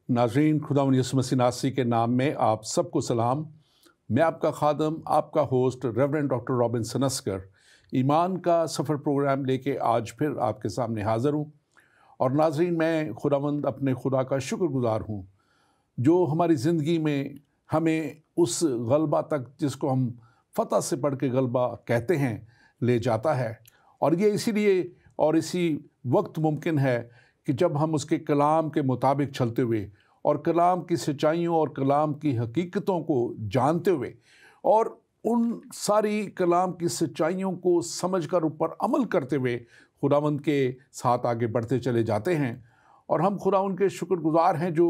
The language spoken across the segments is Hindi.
नाज़रीन, खुदावंद यीशु मसीह नासरी के नाम में आप सबको सलाम। मैं आपका खादम, आपका होस्ट रेवरेंड डॉक्टर रॉबिन सनस्कर ईमान का सफ़र प्रोग्राम लेके आज फिर आपके सामने हाज़िर हूँ। और नाज़रीन, मैं खुदावंद अपने खुदा का शुक्रगुज़ार हूँ जो हमारी ज़िंदगी में हमें उस गलबा तक, जिसको हम फ़तह से पढ़ के गलबा कहते हैं, ले जाता है। और ये इसीलिए और इसी वक्त मुमकिन है कि जब हम उसके कलाम के मुताबिक चलते हुए और कलाम की सच्चाइयों और कलाम की हकीकतों को जानते हुए और उन सारी कलाम की सच्चाइयों को समझकर ऊपर अमल करते हुए खुदावंद के साथ आगे बढ़ते चले जाते हैं। और हम खुदावंद के शुक्रगुज़ार हैं जो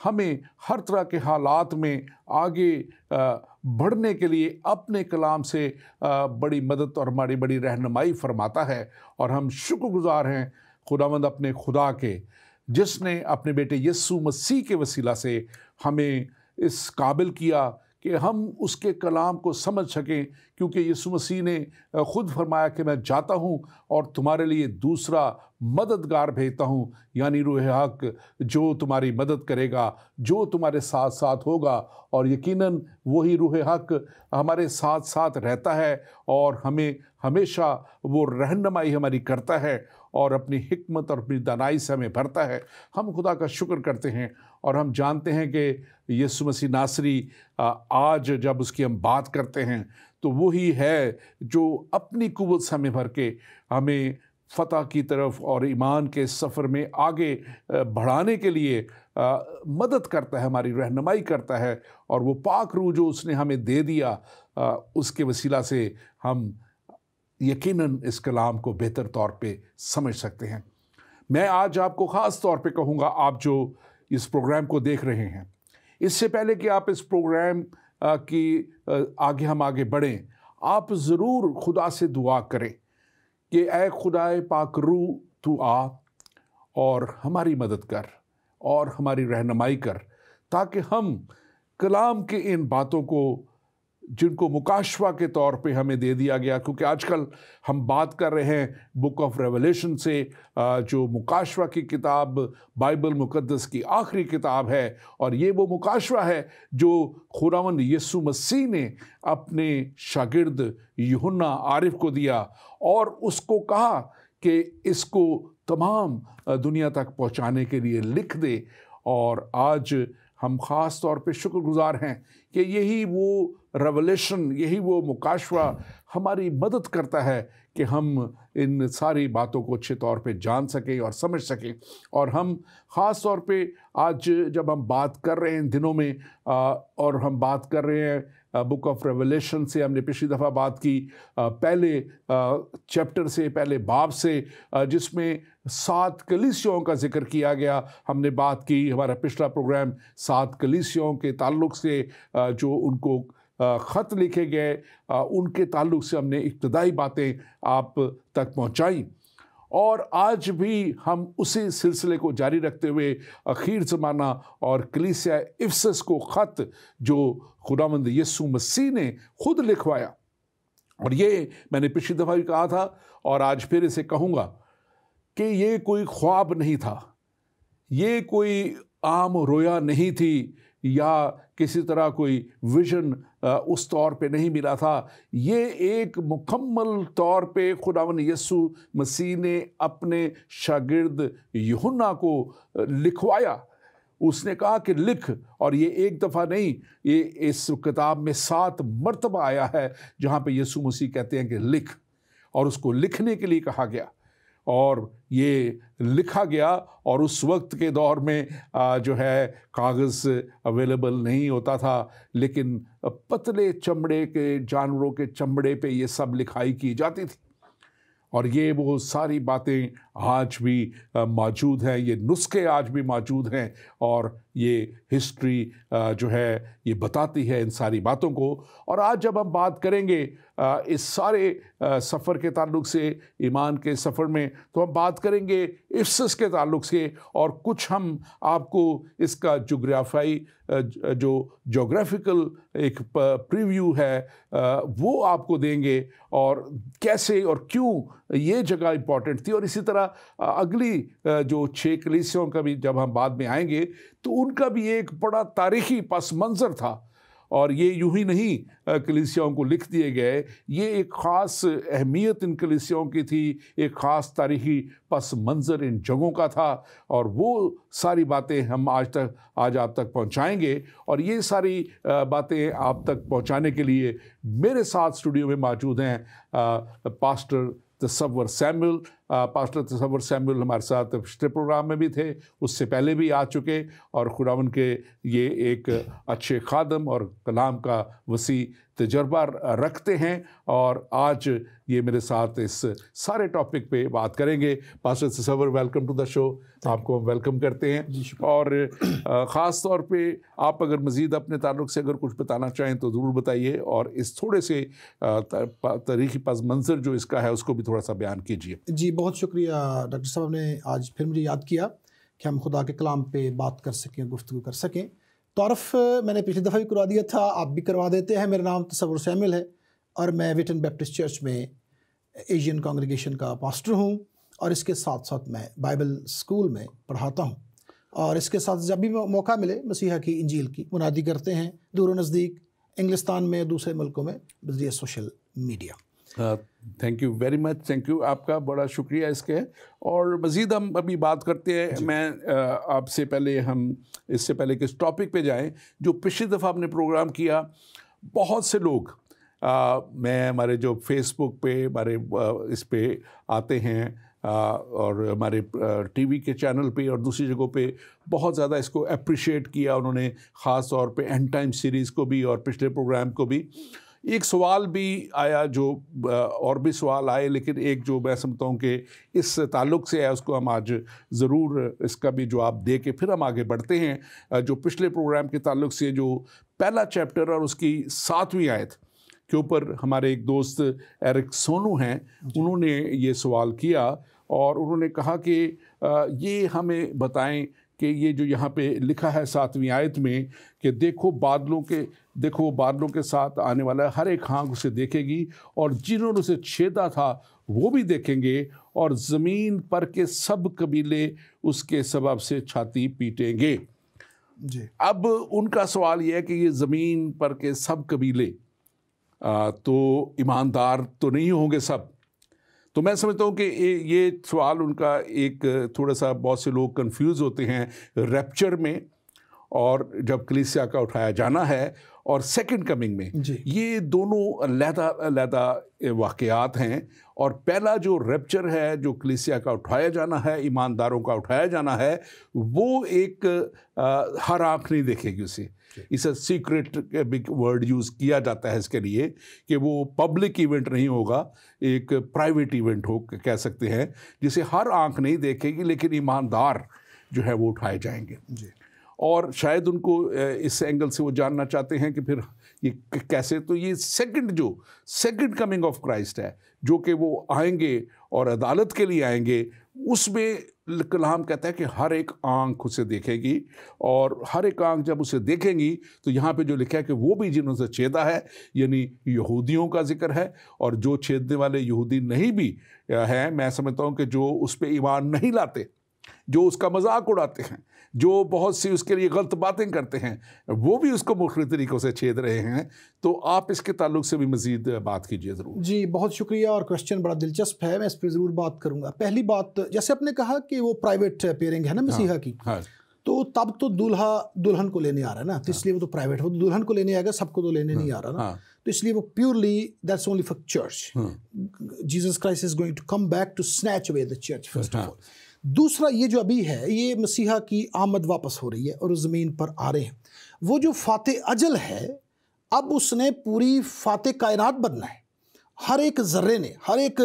हमें हर तरह के हालात में आगे बढ़ने के लिए अपने कलाम से बड़ी मदद और हमारी बड़ी रहनुमाई फरमाता है। और हम शुक्रगुज़ार हैं खुदावंद अपने खुदा के, जिसने अपने बेटे यीशु मसीह के वसीला से हमें इस काबिल किया कि हम उसके कलाम को समझ सकें, क्योंकि यीशु मसीह ने ख़ुद फरमाया कि मैं जाता हूँ और तुम्हारे लिए दूसरा मददगार भेजता हूँ, यानी रूह हक, जो तुम्हारी मदद करेगा, जो तुम्हारे साथ साथ होगा। और यकीनन वही रूह हक हमारे साथ साथ रहता है और हमें हमेशा वो रहनुमाई हमारी करता है और अपनी हिकमत और अपनी दानाई से हमें भरता है। हम खुदा का शुक्र करते हैं और हम जानते हैं कि यीशु मसीह नासरी आज जब उसकी हम बात करते हैं तो वही है जो अपनी कुव्वत से हमें भर के हमें फ़तह की तरफ और ईमान के सफ़र में आगे बढ़ाने के लिए मदद करता है, हमारी रहनुमाई करता है। और वो पाक रूह जो उसने हमें दे दिया, उसके वसीला से हम यकीनन इस कलाम को बेहतर तौर पे समझ सकते हैं। मैं आज आपको ख़ास तौर पे कहूँगा, आप जो इस प्रोग्राम को देख रहे हैं, इससे पहले कि आप इस प्रोग्राम की आगे हम आगे बढ़ें, आप ज़रूर खुदा से दुआ करें कि ऐ खुदाए पाक रूह, तू आ और हमारी मदद कर और हमारी रहनुमाई कर, ताकि हम कलाम के इन बातों को, जिनको मुकाशवा के तौर पे हमें दे दिया गया, क्योंकि आजकल हम बात कर रहे हैं बुक ऑफ रेवलेशन से, जो मुकाशवा की किताब बाइबल मुकद्दस की आखिरी किताब है। और ये वो मुकाशवा है जो खुदावंद यीशु मसीह ने अपने शागिर्द यूहन्ना आरिफ को दिया और उसको कहा कि इसको तमाम दुनिया तक पहुंचाने के लिए लिख दे। और आज हम ख़ास तौर पे शुक्रगुज़ार हैं कि यही वो रेवलेशन, यही वो मुकाशवा हमारी मदद करता है कि हम इन सारी बातों को अच्छे तौर पे जान सकें और समझ सकें। और हम ख़ास तौर पे आज जब हम बात कर रहे हैं इन दिनों में और हम बात कर रहे हैं बुक ऑफ रेवलेशन से, हमने पिछली दफ़ा बात की पहले चैप्टर से, पहले बाब से, जिसमें 7 कलीसियाओं का जिक्र किया गया। हमने बात की, हमारा पिछला प्रोग्राम 7 कलीसियाओं के ताल्लुक़ से, जो उनको ख़त लिखे गए, उनके ताल्लुक़ से हमने इब्तदाई बातें आप तक पहुँचाई। और आज भी हम उसी सिलसिले को जारी रखते हुए आखिर ज़माना और कलीसिया इफिसस को ख़त जो खुदावंद यीशु मसीह ने खुद लिखवाया, और ये मैंने पिछली दफ़ा भी कहा था और आज फिर इसे कहूँगा कि ये कोई ख्वाब नहीं था, ये कोई आम रोया नहीं थी, या किसी तरह कोई विज़न उस तौर पे नहीं मिला था। ये एक मुकम्मल तौर पे खुदावंद यीशु मसीह ने अपने शागिर्द यूहन्ना को लिखवाया। उसने कहा कि लिख, और ये एक दफ़ा नहीं, ये इस किताब में 7 मरतबा आया है जहाँ पे यीशु मसीह कहते हैं कि लिख, और उसको लिखने के लिए कहा गया और ये लिखा गया। और उस वक्त के दौर में जो है कागज़ अवेलेबल नहीं होता था, लेकिन पतले चमड़े के जानवरों के चमड़े पे ये सब लिखाई की जाती थी। और ये वो सारी बातें आज भी मौजूद हैं, ये नुस्खे आज भी मौजूद हैं, और ये हिस्ट्री जो है ये बताती है इन सारी बातों को। और आज जब हम बात करेंगे इस सारे सफ़र के ताल्लुक़ से, ईमान के सफ़र में, तो हम बात करेंगे इफिसस के ताल्लुक़ से, और कुछ हम आपको इसका जोग्राफिकल एक प्रीव्यू है वो आपको देंगे, और कैसे और क्यों ये जगह इम्पॉर्टेंट थी। और इसी तरह अगली जो 6 कलीसियाओं का भी जब हम बाद में आएंगे तो उनका भी एक बड़ा तारीखी पस मंज़र था। और ये यूं ही नहीं कलीसियाओं को लिख दिए गए, ये एक ख़ास अहमियत इन कलीसियाओं की थी, एक ख़ास तारीखी पस मंज़र इन जगहों का था। और वो सारी बातें हम आज आप तक पहुंचाएंगे। और ये सारी बातें आप तक पहुंचाने के लिए मेरे साथ स्टूडियो में मौजूद हैं पास्टर तसव्वुर सैमुअल। पास्टर तसव्वुर सैमुअल हमारे साथ पिछले प्रोग्राम में भी थे, उससे पहले भी आ चुके, और खुदावन के ये एक अच्छे खादम और कलाम का वसी तजर्बा रखते हैं। और आज ये मेरे साथ इस सारे टॉपिक पे बात करेंगे। Pastor Tasawwur, welcome to the show. आपको हम वेलकम करते हैं। और ख़ास तौर पे आप अगर मज़ीद अपने ताल्लुक़ से अगर कुछ बताना चाहें तो ज़रूर बताइए, और इस थोड़े से तारीख़ी पस मंज़र जो इसका है उसको भी थोड़ा सा बयान कीजिए। जी, बहुत शुक्रिया डॉक्टर साहब ने आज फिर मुझे याद किया कि हम खुदा के कलाम पे बात कर सकें, गुफ्तगू कर सकें। तारफ़ मैंने पिछली दफ़ा भी करवा दिया था, आप भी करवा देते हैं। मेरा नाम तसव्वुर सैमुअल है और मैं विटन बैप्टिस्ट चर्च में एशियन कांग्रेगेशन का पास्टर हूँ, और इसके साथ साथ मैं बाइबल स्कूल में पढ़ाता हूँ। और इसके साथ जब भी मौका मिले मसीहा की इंजील की मुनादी करते हैं, दूर व नज़दीक, इंग्लिस्तान में, दूसरे मुल्कों में, बज़रिए social media. Thank you very much, thank you, आपका बड़ा शुक्रिया इसके। और मज़ीद हम अभी बात करते हैं। मैं आपसे पहले, हम इससे पहले कि इस टॉपिक पे जाएं, जो पिछली दफ़ा आपने प्रोग्राम किया, बहुत से लोग मैं हमारे जो फेसबुक पे हमारे इस पे आते हैं और हमारे टीवी के चैनल पे और दूसरी जगहों पे बहुत ज़्यादा इसको अप्रिशिएट किया उन्होंने, ख़ास तौर पे एंड टाइम सीरीज़ को भी और पिछले प्रोग्राम को भी। एक सवाल भी आया, जो और भी सवाल आए, लेकिन एक जो मैं समझता हूँ कि इस ताल्लुक़ से है, उसको हम आज ज़रूर इसका भी जवाब दे के फिर हम आगे बढ़ते हैं। जो पिछले प्रोग्राम के ताल्लुक़ से जो पहला चैप्टर और उसकी 7वीं आयत के ऊपर हमारे एक दोस्त एरिक सोनू हैं, उन्होंने ये सवाल किया और उन्होंने कहा कि ये हमें बताएं कि ये जो यहाँ पे लिखा है 7वीं आयत में कि देखो बादलों के साथ आने वाला है, हर एक आँख उसे देखेगी और जिन्होंने उसे छेदा था वो भी देखेंगे, और ज़मीन पर के सब कबीले उसके सबब से छाती पीटेंगे। जी, अब उनका सवाल यह है कि ये ज़मीन पर के सब कबीले तो ईमानदार तो नहीं होंगे सब। तो मैं समझता हूँ कि ये सवाल उनका एक थोड़ा सा, बहुत से लोग कंफ्यूज होते हैं रैप्चर में, और जब कलीसिया का उठाया जाना है और सेकंड कमिंग में, ये दोनों अलग-अलग वाक़यात हैं। और पहला जो रैप्चर है, जो कलीसिया का उठाया जाना है, ईमानदारों का उठाया जाना है, वो एक हर आँख नहीं देखेगी उसे। इसे सीक्रेट बिग वर्ड यूज़ किया जाता है इसके लिए कि वो पब्लिक इवेंट नहीं होगा, एक प्राइवेट इवेंट हो कह सकते हैं, जिसे हर आंख नहीं देखेगी, लेकिन ईमानदार जो है वो उठाए जाएंगे। जी, और शायद उनको इस एंगल से वो जानना चाहते हैं कि फिर ये कैसे। तो ये सेकंड कमिंग ऑफ क्राइस्ट है, जो कि वो आएंगे और अदालत के लिए आएंगे, उसमें कलाम कहता है कि हर एक आंख उसे देखेगी, और हर एक आंख जब उसे देखेंगी तो यहाँ पे जो लिखा है कि वो भी जिन्होंने छेदा है, यानी यहूदियों का जिक्र है। और जो छेदने वाले यहूदी नहीं भी हैं, मैं समझता हूँ कि जो उस पर ईमान नहीं लाते, जो उसका मजाक उड़ाते हैं, जो बहुत सी उसके लिए गलत बातें करते हैं, वो भी उसको मुख्तलिफ तरीक़ों से छेद रहे हैं। तो आप इसके ताल्लुक से भी मज़ीद बात कीजिए ज़रूर। जी, बहुत शुक्रिया, और क्वेश्चन बड़ा दिलचस्प है, मैं इस पर ज़रूर बात करूँगा। पहली बात, जैसे आपने कहा कि वो प्राइवेट पेयरिंग है ना मसीहा की, तो तब तो दूल्हा दुल्हन को लेने आ रहा है ना, तो इसलिए वो तो प्राइवेट, वो तो दुल्हन को लेने आएगा, सबको तो लेने नहीं आ रहा ना, तो इसलिए वो purely that's only for church. Jesus Christ is going to come back to snatch away the church first of all. दूसरा, ये जो अभी है, ये मसीहा की आमद वापस हो रही है और ज़मीन पर आ रहे हैं। वो जो फाते अजल है, अब उसने पूरी फाते कायनात बनना है। हर एक ज़र्रे ने, हर एक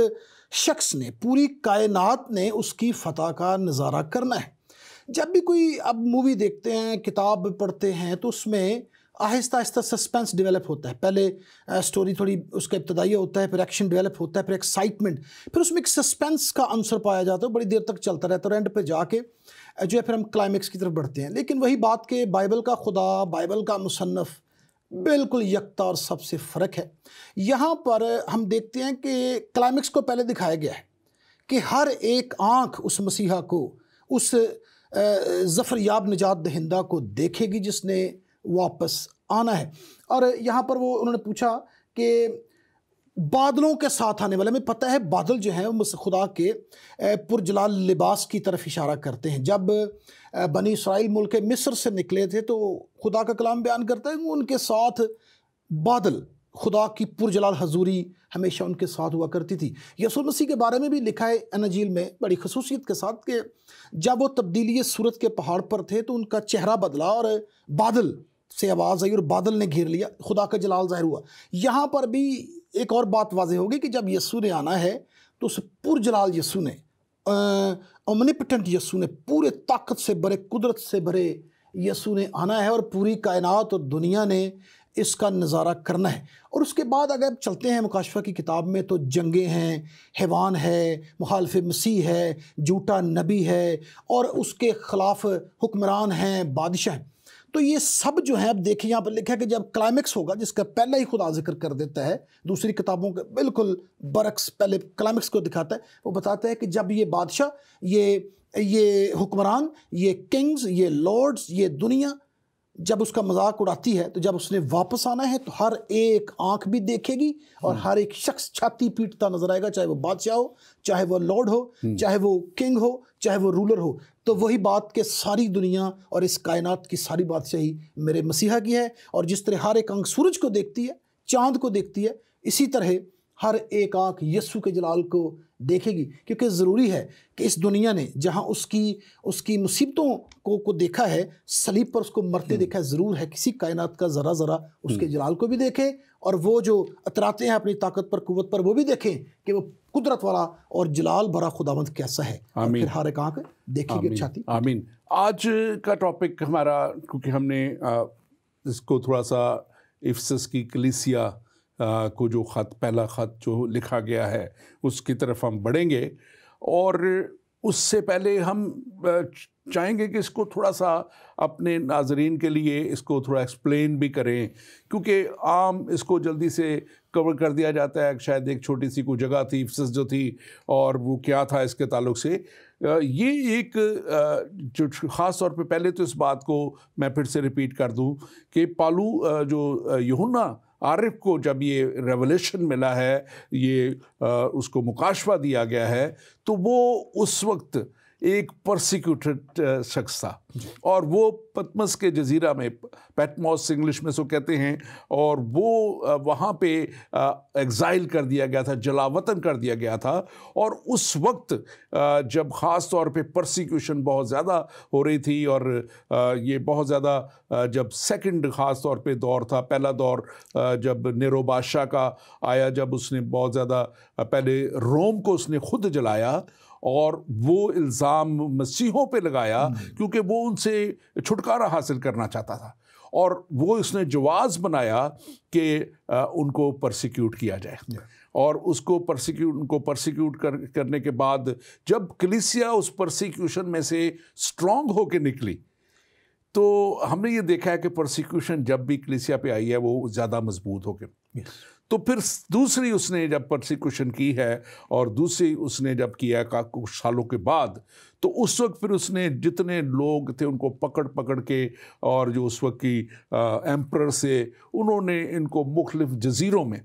शख्स ने, पूरी कायनात ने उसकी फ़तह का नज़ारा करना है। जब भी कोई अब मूवी देखते हैं, किताब पढ़ते हैं, तो उसमें आहिस्ता आहिस्ता सस्पेंस डेवलप होता है। पहले स्टोरी थोड़ी उसका इब्तदाई होता है, फिर एक्शन डेवलप होता है, फिर एक्साइटमेंट, फिर उसमें एक सस्पेंस का आंसर पाया जाता है, बड़ी देर तक चलता रहता है, और एंड पे जाके जो है फिर हम क्लाइमेक्स की तरफ बढ़ते हैं। लेकिन वही बात के बाइबल का खुदा, बाइबल का मुसन्नफ़ बिल्कुल यकता और सबसे फ़र्क है। यहाँ पर हम देखते हैं कि क्लाइमेक्स को पहले दिखाया गया है, कि हर एक आँख उस मसीहा को, उस ज़फ़रयाब निजात दहिंदा को देखेगी जिसने वापस आना है। और यहाँ पर वो उन्होंने पूछा कि बादलों के साथ आने वाले, हमें पता है बादल जो हैं वो खुदा के पुरजलाल लिबास की तरफ इशारा करते हैं। जब बनी इसराइल मुल्क मिस्र से निकले थे तो खुदा का कलाम बयान करता है कि उनके साथ बादल, खुदा की पुरजलाल हजूरी हमेशा उनके साथ हुआ करती थी। यीशु मसीह के बारे में भी लिखा है अनजील में बड़ी खसूसियत के साथ कि जब वो तब्दीली सूरत के पहाड़ पर थे तो उनका चेहरा बदला और बादल से आवाज़ आई और बादल ने घेर लिया, खुदा का जलाल ज़ाहिर हुआ। यहाँ पर भी एक और बात वाज़ेह होगी कि जब यीशु ने आना है तो उस पुरजलाल यीशु ने, ओमनिपोटेंट यीशु ने, पूरे ताकत से भरे, कुदरत से भरे यीशु ने आना है और पूरी कायनात और दुनिया ने इसका नज़ारा करना है। और उसके बाद अगर चलते हैं मुकाशफा की किताब में तो जंगें हैं, हैवान है, मुखालिफ मसीह है, झूठा नबी है और उसके ख़िलाफ़ हुक्मरान हैं, बादशाह हैं। तो ये सब जो है, अब देखिए यहाँ पर लिखा है कि जब क्लाइमेक्स होगा, जिसका पहला ही खुदा जिक्र कर देता है, दूसरी किताबों के बिल्कुल बरक्स पहले क्लाइमेक्स को दिखाता है। वो बताता है कि जब ये बादशाह, ये हुक्मरान, ये किंग्स, ये लॉर्ड्स, ये दुनिया जब उसका मजाक उड़ाती है, तो जब उसने वापस आना है तो हर एक आंख भी देखेगी और हर एक शख्स छाती पीटता नजर आएगा, चाहे वो बादशाह हो, चाहे वो लॉर्ड हो, चाहे वो किंग हो, चाहे वो रूलर हो। तो वही बात के सारी दुनिया और इस कायनात की सारी बादशाही मेरे मसीहा की है। और जिस तरह हर एक आंख सूरज को देखती है, चांद को देखती है, इसी तरह हर एक आंख यीशु के जलाल को देखेगी। क्योंकि ज़रूरी है कि इस दुनिया ने जहाँ उसकी मुसीबतों को देखा है, सलीब पर उसको मरते देखा है, ज़रूर है किसी कायनात का ज़रा ज़रा उसके जलाल को भी देखे और वो जो अतराते हैं अपनी ताकत पर, कुव्वत पर, वो भी देखें कि वो कुदरत वाला और जलाल भरा खुदावंद कैसा है। और फिर हर एक आंख देखेगी छाती। आमीन। आज का टॉपिक हमारा, क्योंकि हमने इसको थोड़ा सा इफिसस की कलीसिया को जो ख़त, पहला ख़त जो लिखा गया है उसकी तरफ हम बढ़ेंगे। और उससे पहले हम चाहेंगे कि इसको थोड़ा सा अपने नाज़रीन के लिए इसको थोड़ा एक्सप्लेन भी करें, क्योंकि आम इसको जल्दी से कवर कर दिया जाता है। शायद एक छोटी सी कोई जगह थी इफिसस जो थी, और वो क्या था इसके ताल्लुक से। ये एक जो ख़ास तौर पे, पहले तो इस बात को मैं फिर से रिपीट कर दूं कि पालू जो यूहन्ना आरिफ को जब ये रेवलेशन मिला है, ये उसको मुकाशवा दिया गया है, तो वो उस वक्त एक परसिक्यूटेड शख्स था और वो पतमस के जजीरा में, पैटमॉस इंग्लिश में सो कहते हैं, और वो वहाँ पे एग्ज़ाइल कर दिया गया था, जलावतन कर दिया गया था। और उस वक्त जब ख़ास तौर पे परसिक्यूशन बहुत ज़्यादा हो रही थी और ये बहुत ज़्यादा, जब सेकंड ख़ास तौर पे दौर था, पहला दौर जब नेरो बादशाह का आया, जब उसने बहुत ज़्यादा पहले रोम को उसने खुद जलाया और वो इल्ज़ाम मसीहों पे लगाया क्योंकि वो उनसे छुटकारा हासिल करना चाहता था, और वो इसने जवाज़ बनाया कि उनको परसिक्यूट किया जाए। और उनको परसिक्यूट करने के बाद जब कलीसिया उस परसिक्यूशन में से स्ट्रॉन्ग होकर निकली, तो हमने ये देखा है कि परसिक्यूशन जब भी कलीसिया पे आई है वो ज़्यादा मजबूत होकर। तो फिर दूसरी उसने जब परसिक्यूशन की है और दूसरी उसने जब किया कुछ सालों के बाद, तो उस वक्त फिर उसने जितने लोग थे उनको पकड़ के, और जो उस वक्त की एम्परर से, उन्होंने इनको मुख्तलिफ जजीरों में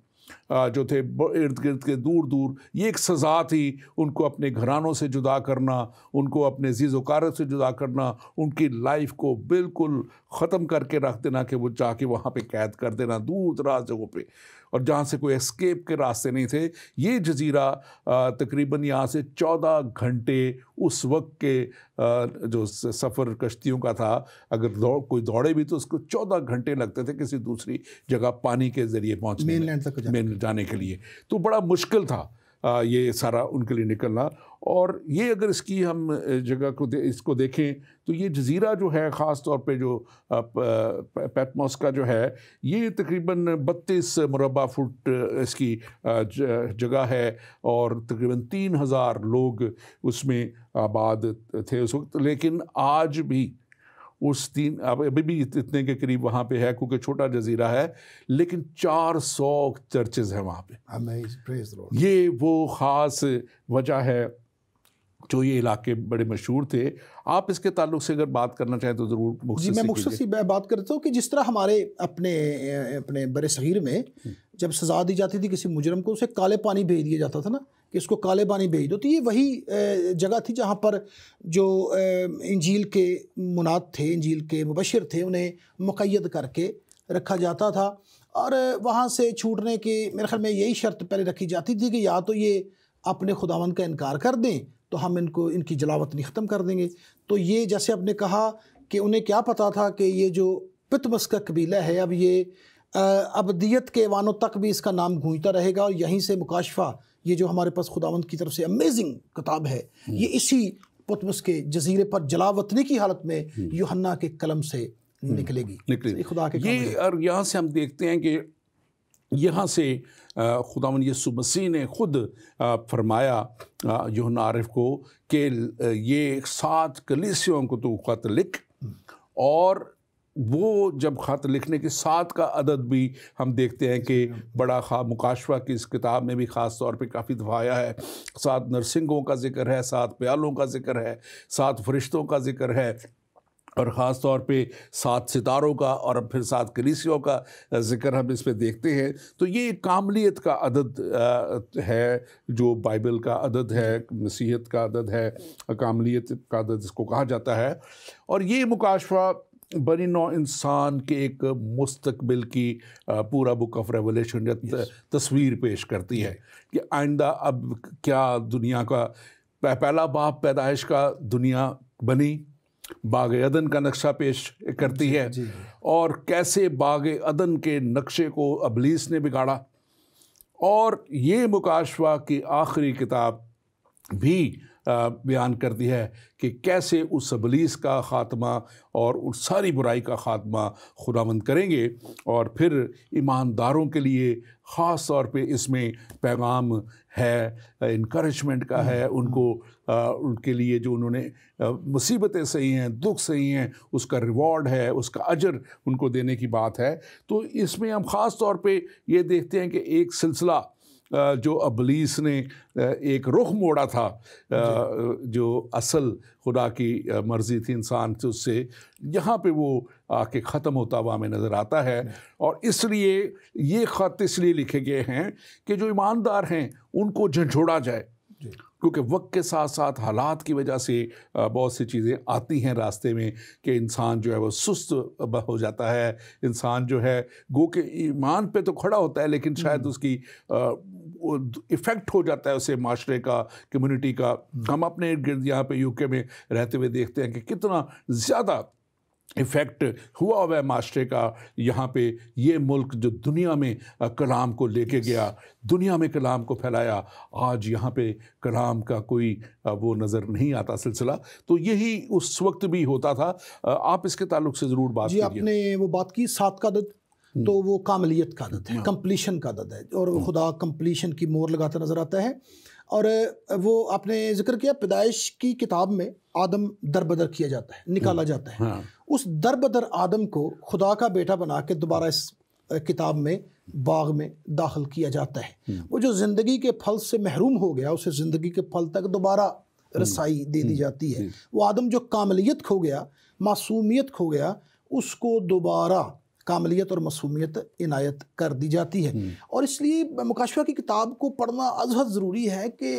जो थे इर्द गिर्द के दूर दूर, ये एक सज़ा थी उनको अपने घरानों से जुदा करना, उनको अपने ज़ीज़-ओ-कारत से जुदा करना, उनकी लाइफ को बिल्कुल ख़त्म करके रख देना कि वो जाके वहाँ पे कैद कर देना दूर दराज जगहों पे, और जहाँ से कोई एस्केप के रास्ते नहीं थे। ये जजीरा तकरीबन यहाँ से 14 घंटे उस वक्त के जो सफ़र कश्तियों का था, अगर कोई दौड़े भी तो उसको 14 घंटे लगते थे किसी दूसरी जगह पानी के ज़रिए पहुँचने में जाने के लिए। तो बड़ा मुश्किल था ये सारा उनके लिए निकलना। और ये अगर इसकी हम जगह को इसको देखें तो ये जजीरा जो है, ख़ास तौर पे जो पैटमॉस का जो है, ये तकरीबन 32 मुरबा फुट इसकी जगह है और तकरीबन 3000 लोग उसमें आबाद थे उस वक्त। लेकिन आज भी अभी भी इतने के करीब वहाँ पे है, क्योंकि छोटा जजीरा है, लेकिन 400 चर्चेज़ हैं वहाँ पे। ये वो ख़ास वजह है जो ये इलाके बड़े मशहूर थे। आप इसके ताल्लुक से अगर बात करना चाहें तो ज़रूर। जी, मैं मुख्तसर सी बात करता हूँ कि जिस तरह हमारे अपने बड़े सग़ीर में जब सज़ा दी जाती थी किसी मुजरम को, उसे काले पानी भेज दिया जाता था ना, कि इसको काले पानी भेज दो। तो ये वही जगह थी जहाँ पर जो इंजील के मुनाद थे, इंजील के मुबशिर थे, उन्हें मुक़य्यद करके रखा जाता था। और वहाँ से छूटने की मेरे ख्याल में यही शर्त पहले रखी जाती थी कि या तो ये अपने खुदावंद का इनकार कर दें तो हम इनकी जलावतनी ख़त्म कर देंगे। तो ये जैसे आपने कहा कि उन्हें क्या पता था कि ये जो पितमस का कबीला है, अब ये अबदियत के वानों तक भी इसका नाम गूंजता रहेगा। और यहीं से मुकाशफा, ये जो हमारे पास खुदावंद की तरफ से अमेजिंग किताब है, ये इसी पतमस के जजीरे पर जलावतनी की हालत में यूहन्ना के कलम से निकलेगी खुदा के ये। और यहाँ से हम देखते हैं कि यहाँ से खुदावंद यीशु मसीह ने खुद फरमाया यूहन्ना आरिफ को कि ये 7 कलीसियों को तू ख़त लिख। और वो जब ख़त लिखने के 7 का अदद भी हम देखते हैं कि बड़ा मुकाशवा की इस किताब में भी ख़ास तौर पे काफ़ी दफ़ा आया है। 7 नरसिंगों का ज़िक्र है, 7 प्यालों का ज़िक्र है, 7 फरिश्तों का ज़िक्र है, और ख़ास तौर पे 7 सितारों का, और फिर 7 कलीसियों का ज़िक्र हम इस पे देखते हैं। तो ये कामलियत का अदद है, जो बाइबल का अदद है, मसीहत का अदद है, कामलियत का अदद इसको कहा जाता है। और ये मुकाशवा बनी नौ इंसान के एक मुस्तकबिल की पूरा बुक ऑफ रेवलेशन या तस्वीर पेश करती है कि आइंदा अब क्या दुनिया का पहला बाप पैदाइश का दुनिया बनी, बाग अदन का नक्शा पेश करती है। और कैसे बाग अदन के नक्शे को अबलीस ने बिगाड़ा। और ये मुकाशवा की आखिरी किताब भी बयान करती है कि कैसे उस अबलीस का ख़ात्मा और उस सारी बुराई का ख़ात्मा खुदावंद करेंगे। और फिर ईमानदारों के लिए ख़ास तौर पे इसमें पैगाम है, इनकरेजमेंट का है, उनको उनके लिए जो उन्होंने मुसीबतें सही हैं, दुख सही हैं, उसका रिवॉर्ड है, उसका अजर उनको देने की बात है। तो इसमें हम ख़ास तौर पे ये देखते हैं कि एक सिलसिला जो अबलीस ने एक रुख मोड़ा था, जो असल खुदा की मर्ज़ी थी इंसान से, उससे यहाँ पे वो आके ख़त्म होता हुआ हमें नज़र आता है। और इसलिए ये ख़त इसलिए लिखे गए हैं कि जो ईमानदार हैं उनको झंझोड़ा जाए, क्योंकि वक्त के साथ साथ हालात की वजह से बहुत सी चीज़ें आती हैं रास्ते में कि इंसान जो है वो सुस्त हो जाता है। इंसान जो है गो के ईमान पे तो खड़ा होता है, लेकिन शायद उसकी इफ़ेक्ट हो जाता है उसे माशरे का, कम्युनिटी का। हम अपने इर्द गिर्द यहाँ पे यूके में रहते हुए देखते हैं कि कितना ज़्यादा इफ़ेक्ट हुआ हुआ है माशरे का। यहाँ पे ये मुल्क जो दुनिया में कलाम को लेके गया, दुनिया में कलाम को फैलाया, आज यहाँ पे कलाम का कोई वो नज़र नहीं आता सिलसिला। तो यही उस वक्त भी होता था। आप इसके ताल्लुक से ज़रूर बात कीजिए। आपने वो बात की 7 का अदद, तो वो कामलियत का अदद है, कंप्लीशन का अदद है, और खुदा कंप्लीशन की मोहर लगाता नज़र आता है। और वो आपने जिक्र किया, पैदाइश की किताब में आदम दरबदर किया जाता है, निकाला जाता है। उस दरबदर आदम को खुदा का बेटा बना के दोबारा इस किताब में बाग में दाखिल किया जाता है। वो जो ज़िंदगी के फल से महरूम हो गया, उसे ज़िंदगी के फल तक दोबारा रसाई दे दी जाती है। वो आदम जो कामलियत खो गया, मासूमियत खो गया, उसको दोबारा कामलियत और मासूमियत इनायत कर दी जाती है। और इसलिए मुकाशवा की किताब को पढ़ना अज़हद ज़रूरी है कि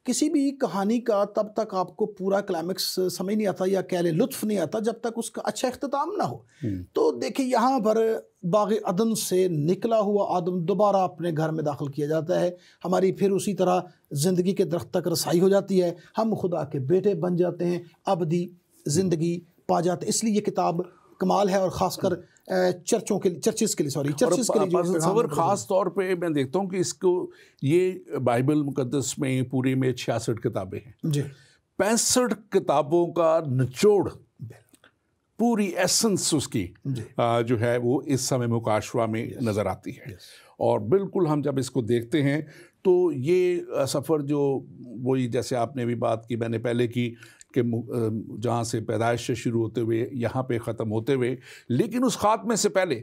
किसी भी कहानी का तब तक आपको पूरा क्लाइमेक्स समझ नहीं आता, या कह लें लुत्फ़ नहीं आता, जब तक उसका अच्छा इख्तिताम ना हो। तो देखिए, यहाँ पर बाग अदन से निकला हुआ आदम दोबारा अपने घर में दाखिल किया जाता है। हमारी फिर उसी तरह ज़िंदगी के दरख्त तक रसाई हो जाती है, हम खुदा के बेटे बन जाते हैं, अबदी ज़िंदगी पा जाते हैं। इसलिए ये किताब कमाल है, और ख़ासकर चर्चिस के लिए सबर ख़ास तौर पे मैं देखता हूँ कि इसको, ये बाइबल मुकद्दस में पूरे में 66 किताबें हैं जी। 65 किताबों का निचोड़, पूरी एसेंस उसकी जो है वो इस समय मुकाशवा में नज़र आती है। और बिल्कुल हम जब इसको देखते हैं तो ये सफ़र जो वही जैसे आपने भी बात की, मैंने पहले की, कि जहाँ से पैदाइश से शुरू होते हुए यहाँ पे ख़त्म होते हुए, लेकिन उस ख़ात्मे से पहले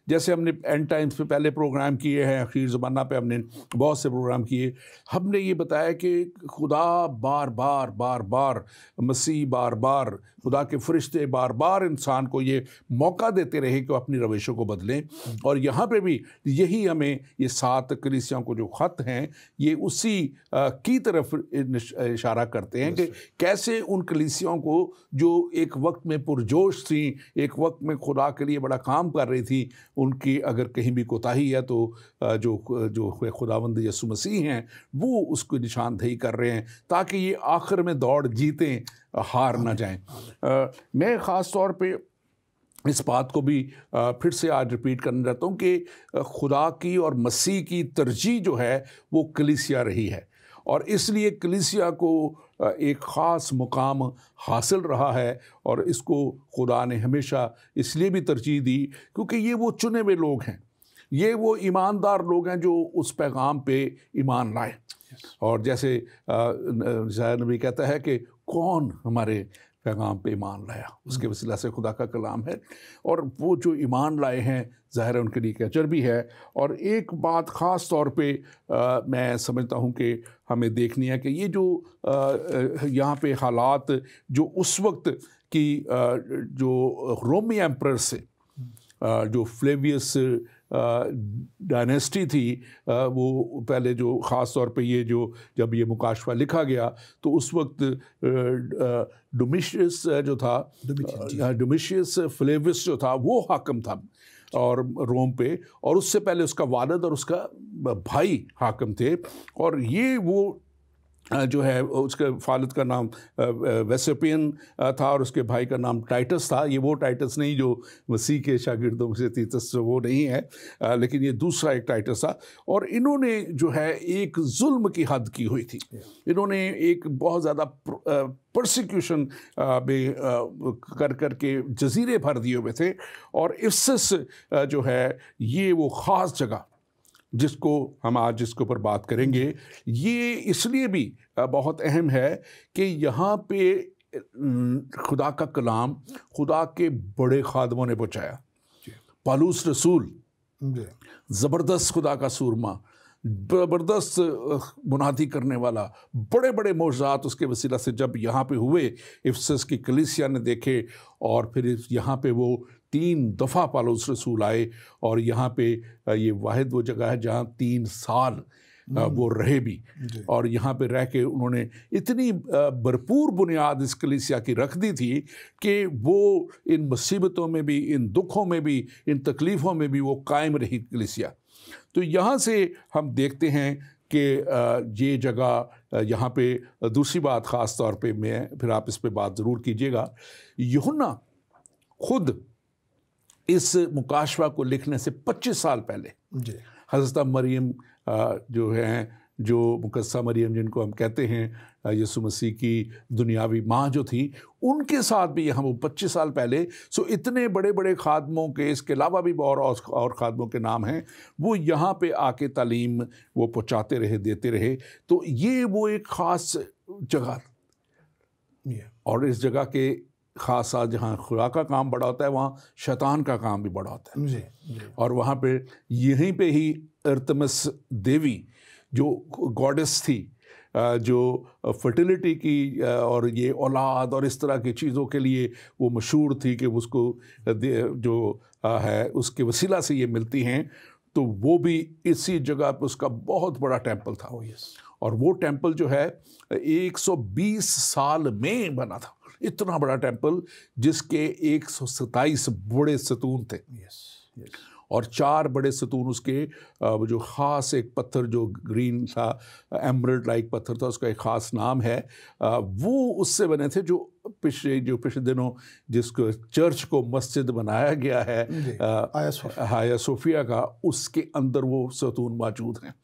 जैसे हमने एंड टाइम्स पे पहले प्रोग्राम किए हैं, आखिर ज़माना पे हमने बहुत से प्रोग्राम किए, हमने ये बताया कि खुदा बार बार मसीह बार बार, खुदा के फरिश्ते बार बार इंसान को ये मौका देते रहे कि अपनी रविशों को बदलें। और यहाँ पे भी यही हमें ये 7 कलीसियाओं को जो ख़त हैं ये उसी की तरफ इशारा करते हैं कि कैसे उन कलीसियाओं को जो एक वक्त में पुरजोश थी, एक वक्त में खुदा के लिए बड़ा काम कर रही थी, उनकी अगर कहीं भी कोताही है तो जो खुदावंद यीशु मसीह हैं वो उसको निशानदेही कर रहे हैं ताकि ये आखिर में दौड़ जीतें, हार ना जाएं। मैं ख़ास तौर पे इस बात को भी फिर से आज रिपीट करना चाहता हूँ कि खुदा की और मसीह की तरजीह जो है वो कलीसिया रही है, और इसलिए कलीसिया को एक ख़ास मुकाम हासिल रहा है, और इसको खुदा ने हमेशा इसलिए भी तरजीह दी क्योंकि ये वो चुने हुए लोग हैं, ये वो ईमानदार लोग हैं जो उस पैगाम पे ईमान लाए। और जैसे नबी कहता है कि कौन हमारे पैगाम पे ईमान लाया, उसके वसीला से खुदा का कलाम है, और वो जो ईमान लाए हैं ज़ाहिर है उनके लिए एक अजर भी है। और एक बात ख़ास तौर पे मैं समझता हूँ कि हमें देखनी है कि ये जो यहाँ पे हालात जो उस वक्त की जो रोमी एम्परर से जो फ्लेवियस डायनेस्टी थी, वो पहले जो ख़ास तौर पे ये जो जब ये मुकाशवा लिखा गया तो उस वक्त डोमिशियस जो था, डोमिशियस फ्लेवियस जो था वो हाकम था और रोम पे, और उससे पहले उसका वालिद और उसका भाई हाकम थे। और ये वो जो है उसके वालिद का नाम वेसेपियन था और उसके भाई का नाम टाइटस था। ये वो टाइटस नहीं जो मसीह के शागिर्दों में से तीतस, वो नहीं है, लेकिन ये दूसरा एक टाइटस था। और इन्होंने जो है एक जुल्म की हद की हुई थी, इन्होंने एक बहुत ज़्यादा परसिक्यूशन में कर के जजीरे भर दिए हुए थे। और इफ्सस जो है ये वो ख़ास जगह जिसको हम आज जिसके ऊपर बात करेंगे, ये इसलिए भी बहुत अहम है कि यहाँ पे खुदा का कलाम खुदा के बड़े खादमों ने पहुँचाया। पालूस रसूल ज़बरदस्त खुदा का सूरमा, ज़बरदस्त मुनादी करने वाला, बड़े बड़े मौजज़ात उसके वसीला से जब यहाँ पे हुए, इफ्सस की कलीसिया ने देखे, और फिर यहाँ पे वो 3 दफ़ा पालूस रसूल आए, और यहाँ पे ये वाहिद वो जगह है जहाँ 3 साल वो रहे भी, और यहाँ पे रह के उन्होंने इतनी भरपूर बुनियाद इस कलीसिया की रख दी थी कि वो इन मुसीबतों में भी, इन दुखों में भी, इन तकलीफ़ों में भी वो कायम रही कलीसिया। तो यहाँ से हम देखते हैं कि ये जगह, यहाँ पे दूसरी बात ख़ास तौर पे मैं फिर आप इस पे बात ज़रूर कीजिएगा, यूहन्ना खुद इस मुकाशवा को लिखने से 25 साल पहले हज़रत मरियम जो हैं, जो मुकद्दसा मरियम जिनको हम कहते हैं, यीशु मसीह की दुनियावी माँ जो थी, उनके साथ भी यहाँ वो 25 साल पहले, सो इतने बड़े बड़े खादमों के, इसके अलावा भी और खादमों के नाम हैं, वो यहाँ पे आके तालीम वो पहुँचाते रहे, देते रहे। तो ये वो एक ख़ास जगह, और इस जगह के ख़ास आज जहाँ खुदा का काम बड़ा होता है, वहाँ शैतान का काम भी बड़ा होता है। जी। और वहाँ पे यहीं पे ही अर्तमिस देवी जो गॉडेस थी, जो फर्टिलिटी की और ये औलाद और इस तरह की चीज़ों के लिए वो मशहूर थी कि उसको जो है उसके वसीला से ये मिलती हैं, तो वो भी इसी जगह पर उसका बहुत बड़ा टेंपल था। और वो टेंपल जो है 120 साल में बना था, इतना बड़ा टेंपल जिसके 127 बड़े सतून थे। और 4 बड़े सतून उसके, जो ख़ास एक पत्थर जो ग्रीन था, एमरल्ड लाइक पत्थर था, उसका एक ख़ास नाम है, वो उससे बने थे, जो पिछले दिनों जिसको चर्च को मस्जिद बनाया गया है हाया सोफिया का, उसके अंदर वो सतून मौजूद हैं।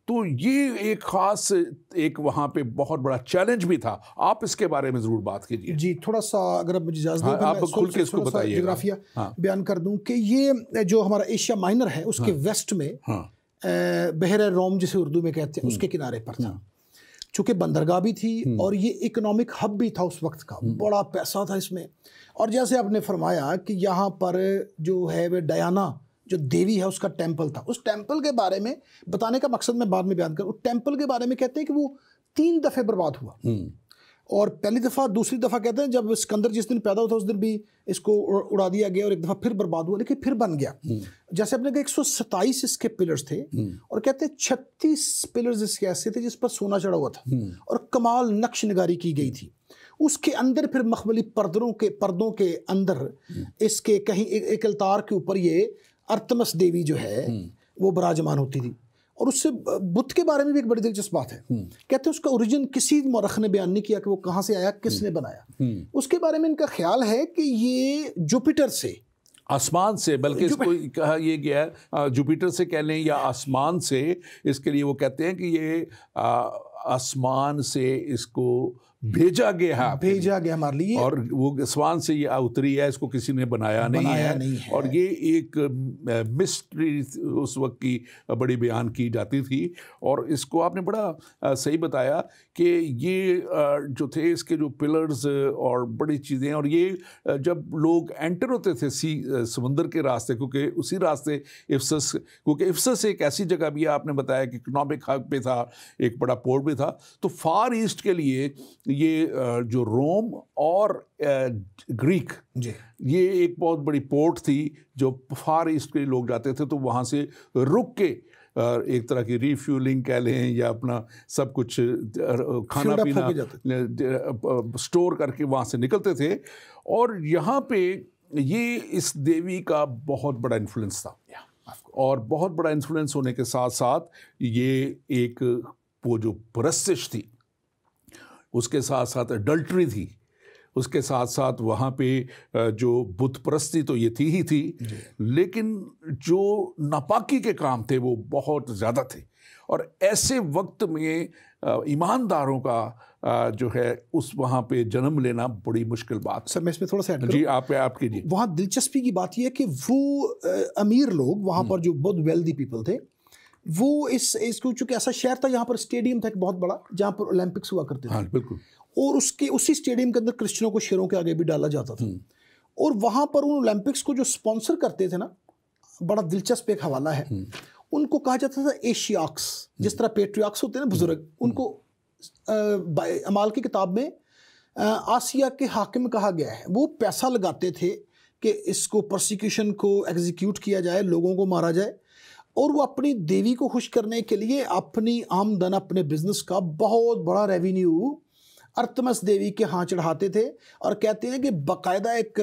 तो ये एक ख़ास एक वहाँ पे बहुत बड़ा चैलेंज भी था। आप इसके बारे में ज़रूर बात कीजिए। जी, थोड़ा सा अगर आप मुझे इजाज़त दें, आप खुल के इसको बताइए, जोग्राफिया बयान कर दूं कि ये जो हमारा एशिया माइनर है उसके वेस्ट में बहर रोम जिसे उर्दू में कहते हैं, उसके किनारे पर था। चूँकि बंदरगाह भी थी और ये इकोनॉमिक हब भी था उस वक्त का, बड़ा पैसा था इसमें। और जैसे आपने फरमाया कि यहाँ पर जो है वे डायना जो देवी है उसका टेम्पल था। उस टेम्पल के बारे में बताने का मकसद मैं बाद में बयान करूँ। टेम्पल के बारे में कहते हैं कि वो 3 दफ़े बर्बाद हुआ, और पहली दफ़ा, दूसरी दफ़ा कहते हैं जब सिकंदर जिस दिन पैदा हुआ उस दिन भी इसको उड़ा दिया गया, और एक दफ़ा फिर बर्बाद हुआ, लेकिन फिर बन गया। जैसे अपने 127 इसके पिलर्स थे, और कहते हैं 36 पिलर्स इसके ऐसे थे जिस पर सोना चढ़ा हुआ था और कमाल नक्श निगारी की गई थी। उसके अंदर फिर मखमली पर्दों के अंदर इसके कहीं एक अलतार के ऊपर ये अर्तमस देवी जो है वो विराजमान होती थी। और उससे बुत के बारे में भी एक बड़ी दिलचस्प बात है। कहते हैं उसका ओरिजिन किसी मौरख ने बयान नहीं किया कि वो कहाँ से आया, किसने बनाया। उसके बारे में इनका ख्याल है कि ये जुपिटर से, आसमान से, बल्कि इसको कहा ये गया है जुपिटर से कह लें या आसमान से। इसके लिए वो कहते हैं कि ये आसमान से इसको भेजा गया हमारे लिए, और वो आसमान से ये उतरी है, इसको किसी ने बनाया नहीं है। और ये एक मिस्ट्री उस वक्त की बड़ी बयान की जाती थी। और इसको आपने बड़ा सही बताया कि ये जो थे इसके जो पिलर्स और बड़ी चीज़ें, और ये जब लोग एंटर होते थे समुंदर के रास्ते, क्योंकि उसी रास्ते इफ्सस, क्योंकि इफ्सस एक ऐसी जगह भी आपने बताया कि इकोनॉमिक हब पे था, एक बड़ा पोर्ट भी था। तो फार ईस्ट के लिए ये जो रोम और ग्रीक, ये एक बहुत बड़ी पोर्ट थी जो फार ईस्ट के लोग जाते थे। तो वहाँ से रुक के एक तरह की रिफ्यूलिंग कह लें या अपना सब कुछ खाना पीना स्टोर करके वहाँ से निकलते थे। और यहाँ पे ये इस देवी का बहुत बड़ा इन्फ्लुएंस था, और बहुत बड़ा इन्फ्लुएंस होने के साथ साथ ये एक वो जो परस्तिश थी, उसके साथ साथ अडल्ट्री थी, उसके साथ साथ वहाँ पे जो बुत परस्ती तो ये थी ही थी, लेकिन जो नापाकी के काम थे वो बहुत ज़्यादा थे। और ऐसे वक्त में ईमानदारों का जो है उस वहाँ पे जन्म लेना बड़ी मुश्किल बात। सर मैं इसमें थोड़ा सा जी आप कीजिए। वहाँ दिलचस्पी की बात यह है कि वो अमीर लोग वहाँ पर जो बहुत वेल्दी पीपल थे, वो इसको चूँकि ऐसा शहर था यहाँ पर स्टेडियम था एक बहुत बड़ा जहाँ पर ओलंपिक्स हुआ करते थे। हाँ बिल्कुल। और उसी स्टेडियम के अंदर क्रिश्चियनों को शेरों के आगे भी डाला जाता था। और वहाँ पर उन ओलंपिक्स को जो स्पॉन्सर करते थे ना, बड़ा दिलचस्प एक हवाला है, उनको कहा जाता था एशियाक्स। जिस तरह पेट्रियाक्स होते हैं ना बुजुर्ग, उनको अमाल की किताब में आसिया के हाकिम कहा गया है। वो पैसा लगाते थे कि इसको प्रोसिक्यूशन को एग्जीक्यूट किया जाए, लोगों को मारा जाए, और वो अपनी देवी को खुश करने के लिए अपनी आमदन, अपने बिजनेस का बहुत बड़ा रेवेन्यू अर्तमस देवी के यहाँ चढ़ाते थे। और कहते हैं कि बाकायदा एक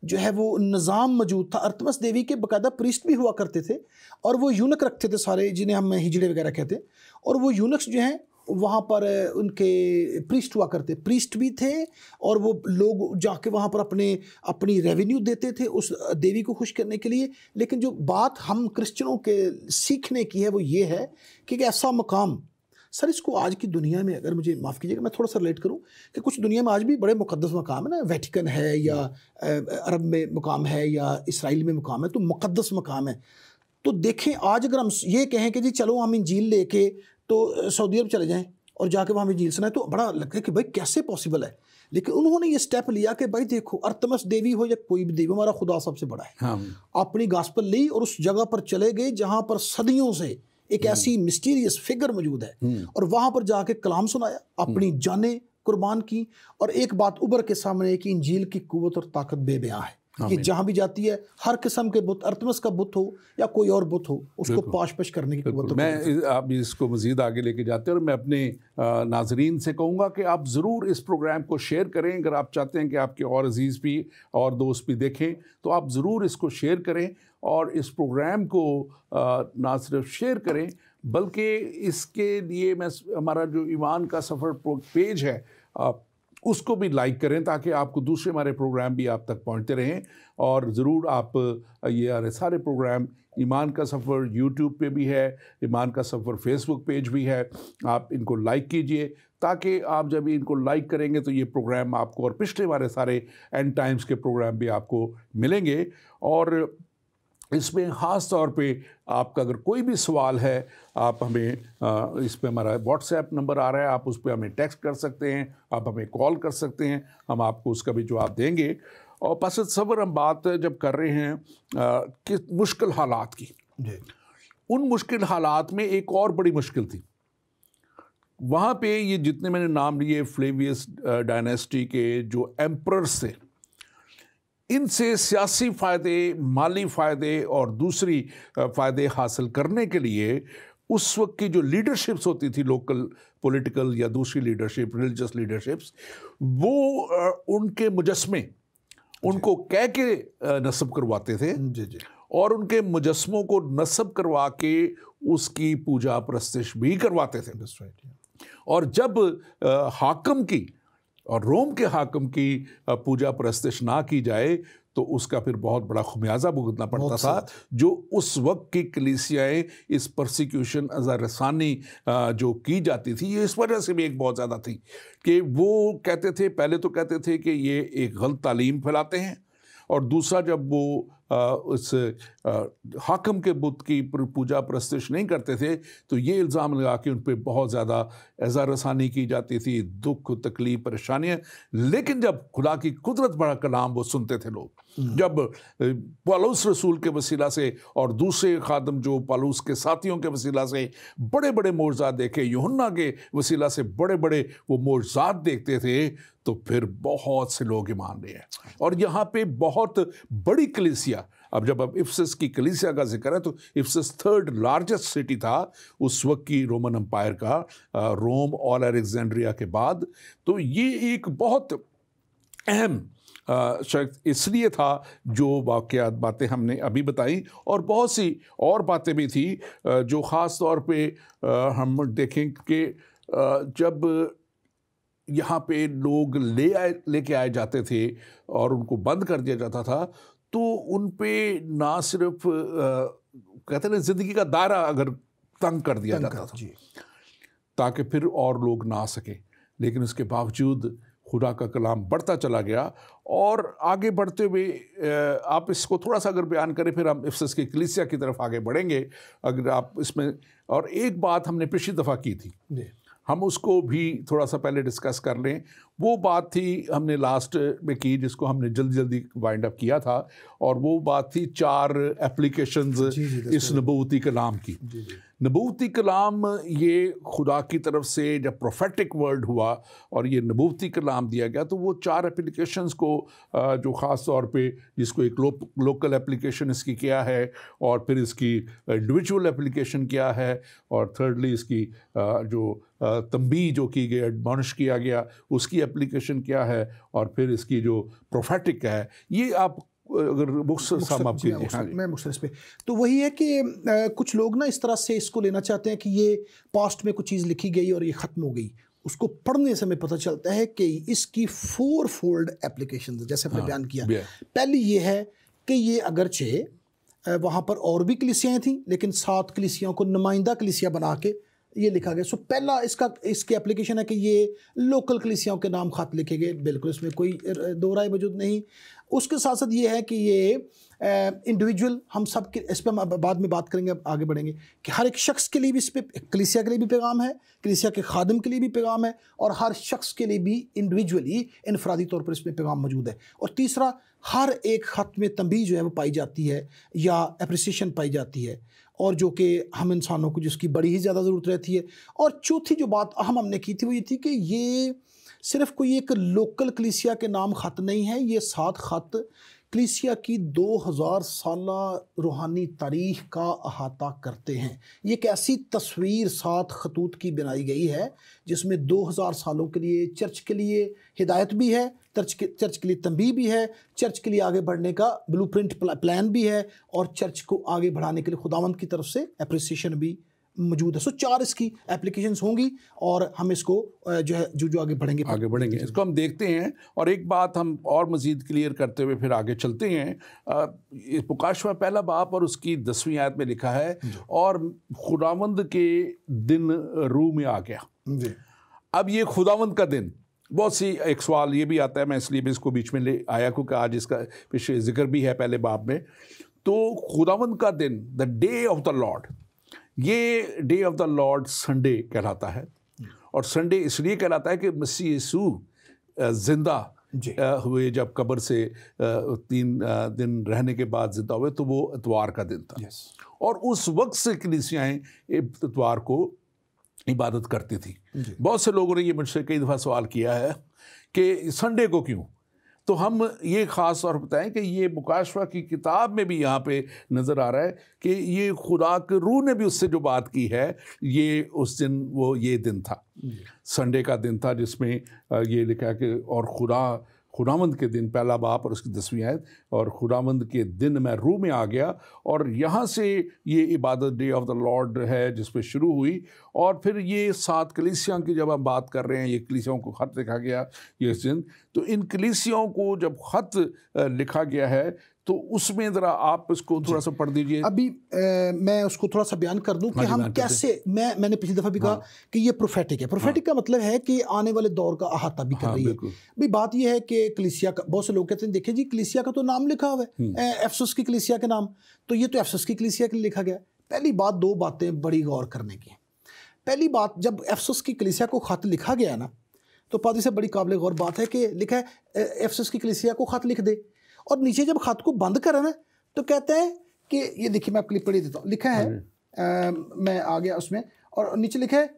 जो है वो निज़ाम मौजूद था। अर्तमस देवी के बाकायदा प्रीस्ट भी हुआ करते थे, और वो यूनक रखते थे सारे, जिन्हें हम हिजड़े वगैरह कहते हैं। और वो यूनक्स जो हैं वहाँ पर उनके प्रीस्ट हुआ करते, प्रीस्ट भी थे, और वो लोग जाके वहाँ पर अपनी रेवेन्यू देते थे उस देवी को खुश करने के लिए। लेकिन जो बात हम क्रिश्चियनों के सीखने की है वो ये है कि एक ऐसा मकाम, सर इसको आज की दुनिया में, अगर मुझे माफ़ कीजिएगा मैं थोड़ा सा रिलेट करूं, कि कुछ दुनिया में आज भी बड़े मुक़द्दस मकाम है ना, वेटिकन है या अरब में मकाम है या इसराइल में मकाम है, तो मुक़द्दस मकाम है। तो देखें आज अगर हम ये कहें कि जी चलो हम इंजील लेके तो सऊदी अरब चले जाएं और जाके वहाँ इंजील सुनाएं, तो बड़ा लगता है कि भाई कैसे पॉसिबल है। लेकिन उन्होंने ये स्टेप लिया कि भाई देखो, अर्तमस देवी हो या कोई भी देवी, हमारा खुदा सबसे बड़ा है। हाँ। अपनी गास्पल ली और उस जगह पर चले गए जहाँ पर सदियों से एक ऐसी मिस्टीरियस फिगर मौजूद है, और वहाँ पर जाके कलाम सुनाया, अपनी जानें कुर्बान की। और एक बात उभर के सामने है कि इंजील की कुव्वत और ताकत बेबयां है। ये जहाँ भी जाती है, हर किस्म के बुत, अर्तमस का बुत हो या कोई और बुत हो, उसको पाश करने की कुव्वत। मैं आप इसको मज़ीद आगे लेके जाते हैं, और मैं अपने नाजरीन से कहूँगा कि आप ज़रूर इस प्रोग्राम को शेयर करें। अगर आप चाहते हैं कि आपके और अजीज़ भी और दोस्त भी देखें, तो आप ज़रूर इसको शेयर करें। और इस प्रोग्राम को ना सिर्फ शेयर करें, बल्कि इसके लिए मैं हमारा जो ईमान का सफ़र पेज है उसको भी लाइक करें, ताकि आपको दूसरे हमारे प्रोग्राम भी आप तक पहुंचते रहें। और ज़रूर आप ये सारे प्रोग्राम, ईमान का सफ़र यूट्यूब पे भी है, ईमान का सफ़र फेसबुक पेज भी है, आप इनको लाइक कीजिए, ताकि आप जब इनको लाइक करेंगे तो ये प्रोग्राम आपको, और पिछले हमारे सारे एंड टाइम्स के प्रोग्राम भी आपको मिलेंगे। और इसमें ख़ास तौर पे आपका अगर कोई भी सवाल है, आप हमें इस पे हमारा व्हाट्सएप नंबर आ रहा है, आप उस पर हमें टेक्स्ट कर सकते हैं, आप हमें कॉल कर सकते हैं, हम आपको उसका भी जवाब देंगे। और पस तसव्वुर हम बात जब कर रहे हैं कि मुश्किल हालात की, उन मुश्किल हालात में एक और बड़ी मुश्किल थी। वहाँ पे ये जितने मैंने नाम लिए फ्लेवियस डायनेस्टी के जो एम्परर्स थे, इनसे सियासी फ़ायदे, माली फ़ायदे और दूसरी फ़ायदे हासिल करने के लिए उस वक्त की जो लीडरशिप्स होती थी, लोकल पॉलिटिकल या दूसरी लीडरशिप, रिलीजियस लीडरशिप्स, वो उनके मुजस्मे उनको कह के नस्ब करवाते थे जी। और उनके मुजस्मों को नस्ब करवा के उसकी पूजा प्रस्तिश भी करवाते थे। और जब हाकम की और रोम के हाकम की पूजा प्रस्तिश ना की जाए तो उसका फिर बहुत बड़ा खुमियाजा भुगतना पड़ता था, जो उस वक्त की कलीसियाएँ इस परसिक्यूशन अज़रसानी जो की जाती थी, ये इस वजह से भी एक बहुत ज़्यादा थी कि वो कहते थे, पहले तो कहते थे कि ये एक गलत तालीम फैलाते हैं, और दूसरा जब वो उस हाकम के बुत की पूजा प्रस्तिश नहीं करते थे तो ये इल्ज़ाम लगा के उन पर बहुत ज़्यादा एज़ा रसानी की जाती थी, दुख तकलीफ़ परेशानियाँ। लेकिन जब खुदा की कुदरत बड़ा कलाम वो सुनते थे लोग, जब पौलुस रसूल के वसीला से और दूसरे खादम जो पौलुस के साथियों के वसीला से बड़े बड़े मोज़ात देखे, यूहन्ना के वसीला से बड़े बड़े वो मोज़ात देखते थे, तो फिर बहुत से लोग ईमान ले आए। और यहाँ पे बहुत बड़ी कलीसिया, अब इफिसस की कलीसिया का जिक्र है तो इफिसस थर्ड लार्जेस्ट सिटी था उस वक्त की रोमन एम्पायर का, रोम और अलेक्जेंड्रिया के बाद। तो ये एक बहुत अहम शायद इसलिए था जो वाक़यात बातें हमने अभी बताई, और बहुत सी और बातें भी थी जो ख़ास तौर पे हम देखें कि जब यहाँ पे लोग लेके आए जाते थे और उनको बंद कर दिया जाता था, तो उन पे ना सिर्फ कहते हैं ज़िंदगी का दायरा अगर तंग कर दिया जाता था ताकि फिर और लोग ना आ सके, लेकिन उसके बावजूद खुदा का कलाम बढ़ता चला गया। और आगे बढ़ते हुए आप इसको थोड़ा सा अगर बयान करें, फिर हम इफिसस की कलीसिया की तरफ आगे बढ़ेंगे अगर आप इसमें। और एक बात हमने पिछली दफ़ा की थी, हम उसको भी थोड़ा सा पहले डिस्कस कर लें। वो बात थी हमने लास्ट में की, जिसको हमने जल्दी जल्दी वाइंड अप किया था, और वो बात थी 4 एप्लीकेशंस इस नबूवती कलाम की। नबूवती कलाम ये खुदा की तरफ से जब प्रोफेटिक वर्ड हुआ और ये नबूवती कलाम दिया गया, तो वो 4 एप्लीकेशंस को जो ख़ास तौर पे जिसको एक लोकल एप्लीकेशन इसकी क्या है, और फिर इसकी इंडिविजुअल एप्लीकेशन क्या है, और थर्डली इसकी जो तंबी जो की गई, एडमॉनिश किया गया, उसकी एप्लीकेशन क्या है, और फिर इसकी जो प्रोफेटिक है, ये आप अगर मैं मुख्तसर पे तो वही है कि कुछ लोग ना इस तरह से इसको लेना चाहते हैं कि ये पास्ट में कुछ चीज़ लिखी गई और ये ख़त्म हो गई। उसको पढ़ने से हमें पता चलता है कि इसकी 4 फोल्ड एप्लीकेशन, जैसे आपने बयान किया। पहली ये है कि ये अगरचे वहाँ पर और भी कलीसियाएँ थीं, लेकिन 7 कलीसियाओं को नुमाइंदा कलीसिया बना के ये लिखा गया। सो पहला इसकी एप्लीकेशन है कि ये लोकल कलीसियाओं के नाम खत लिखे गए, बिल्कुल इसमें कोई दो राय मौजूद नहीं। उसके साथ साथ ये है कि ये इंडिविजुअल, हम सब के इस पर हम बाद में बात करेंगे, आगे बढ़ेंगे, कि हर एक शख्स के लिए भी इस पर कलीसिया के लिए भी पैगाम है, कलीसिया के खादिम के लिए भी पैगाम है, और हर शख्स के लिए भी इंडिविजुअली इनफरादी तौर पर इसमें पैगाम मौजूद है। और तीसरा, हर एक ख़त में तंबीह जो है वो पाई जाती है या अप्रिसिएशन पाई जाती है, और जो कि हम इंसानों को जिसकी बड़ी ही ज़्यादा ज़रूरत रहती है। और चौथी जो बात अहम हमने की थी वो ये थी कि ये सिर्फ कोई एक लोकल कलीसिया के नाम ख़त नहीं है, ये 7 ख़त कलीसिया की 2000 साला रूहानी तारीख़ का अहाता करते हैं। ये एक ऐसी तस्वीर 7 खतूत की बनाई गई है जिसमें 2000 सालों के लिए चर्च के लिए हिदायत भी है, चर्च के लिए तंबीह भी है, चर्च के लिए आगे बढ़ने का ब्लूप्रिंट प्लान भी है, और चर्च को आगे बढ़ाने के लिए खुदावंद की तरफ से अप्रिसिएशन भी मौजूद है। सो 4 इसकी एप्लीकेशंस होंगी, और हम इसको जो है जो आगे बढ़ेंगे इसको हम देखते हैं। और एक बात हम और मज़ीद क्लियर करते हुए फिर आगे चलते हैं। मुकाशवा पहला बाब और उसकी 10वीं आयत में लिखा है, और खुदावंद के दिन रूह में आ गया। अब ये खुदावंद का दिन, बहुत सी एक सवाल ये भी आता है, मैं इसलिए भी इसको बीच में ले आया क्योंकि आज इसका पीछे जिक्र भी है पहले बाब में। तो खुदावंद का दिन, the day of the Lord, ये day of the Lord Sunday कहलाता है। और संडे इसलिए कहलाता है कि मसीह यीशु जिंदा हुए जब कब्र से 3 दिन रहने के बाद जिंदा हुए, तो वो इतवार का दिन था। और उस वक्त से कलीसियाएं इतवार को इबादत करती थी। बहुत से लोगों ने ये मुझसे कई दफ़ा सवाल किया है कि संडे को क्यों। तो हम ये ख़ास तौर पर बताएं कि ये मुकाशवा की किताब में भी यहाँ पे नज़र आ रहा है कि ये खुदा के रूह ने भी उससे जो बात की है, ये उस दिन वो ये दिन था, संडे का दिन था, जिसमें ये लिखा कि और खुदावंद के दिन, पहला बाप और उसकी 10वीं आयत, और खुदावंद के दिन मैं रूह में आ गया। और यहाँ से ये इबादत डे ऑफ द लॉर्ड है जिस पे शुरू हुई। और फिर ये 7 कलीसियाँ की जब हम बात कर रहे हैं, ये कलीसियाओं को ख़त लिखा गया ये इस दिन, तो इन कलीसियाओं को जब ख़त लिखा गया है तो उसमें ज़रा आप इसको थोड़ा सा पढ़ दीजिए। अभी मैं उसको थोड़ा सा बयान कर दूं कि हम कैसे, मैंने पिछली दफ़ा भी कहा कि ये प्रोफेटिक है। प्रोफेटिक का मतलब है कि आने वाले दौर का अहाता भी कर रही है। भाई बात ये है कि कलीसिया का, बहुत से लोग कहते हैं देखिए जी कलीसिया का तो नाम लिखा हुआ है एफसुस की कलीसिया के नाम, तो ये तो एफसुस की कलीसिया के लिए लिखा गया। पहली बात, 2 बातें बड़ी गौर करने की। पहली बात, जब एफसुस की कलीसिया को ख़त लिखा गया ना, तो पादरी से बड़ी काबिल गौर बात है कि लिखा है एफसुस की कलीसिया को ख़त लिख दे, और नीचे जब ख़त को बंद करा ना तो कहते हैं कि ये देखिए, मैं आपको पढ़ी देता हूँ, लिखा है मैं आ गया उसमें, और नीचे लिखा है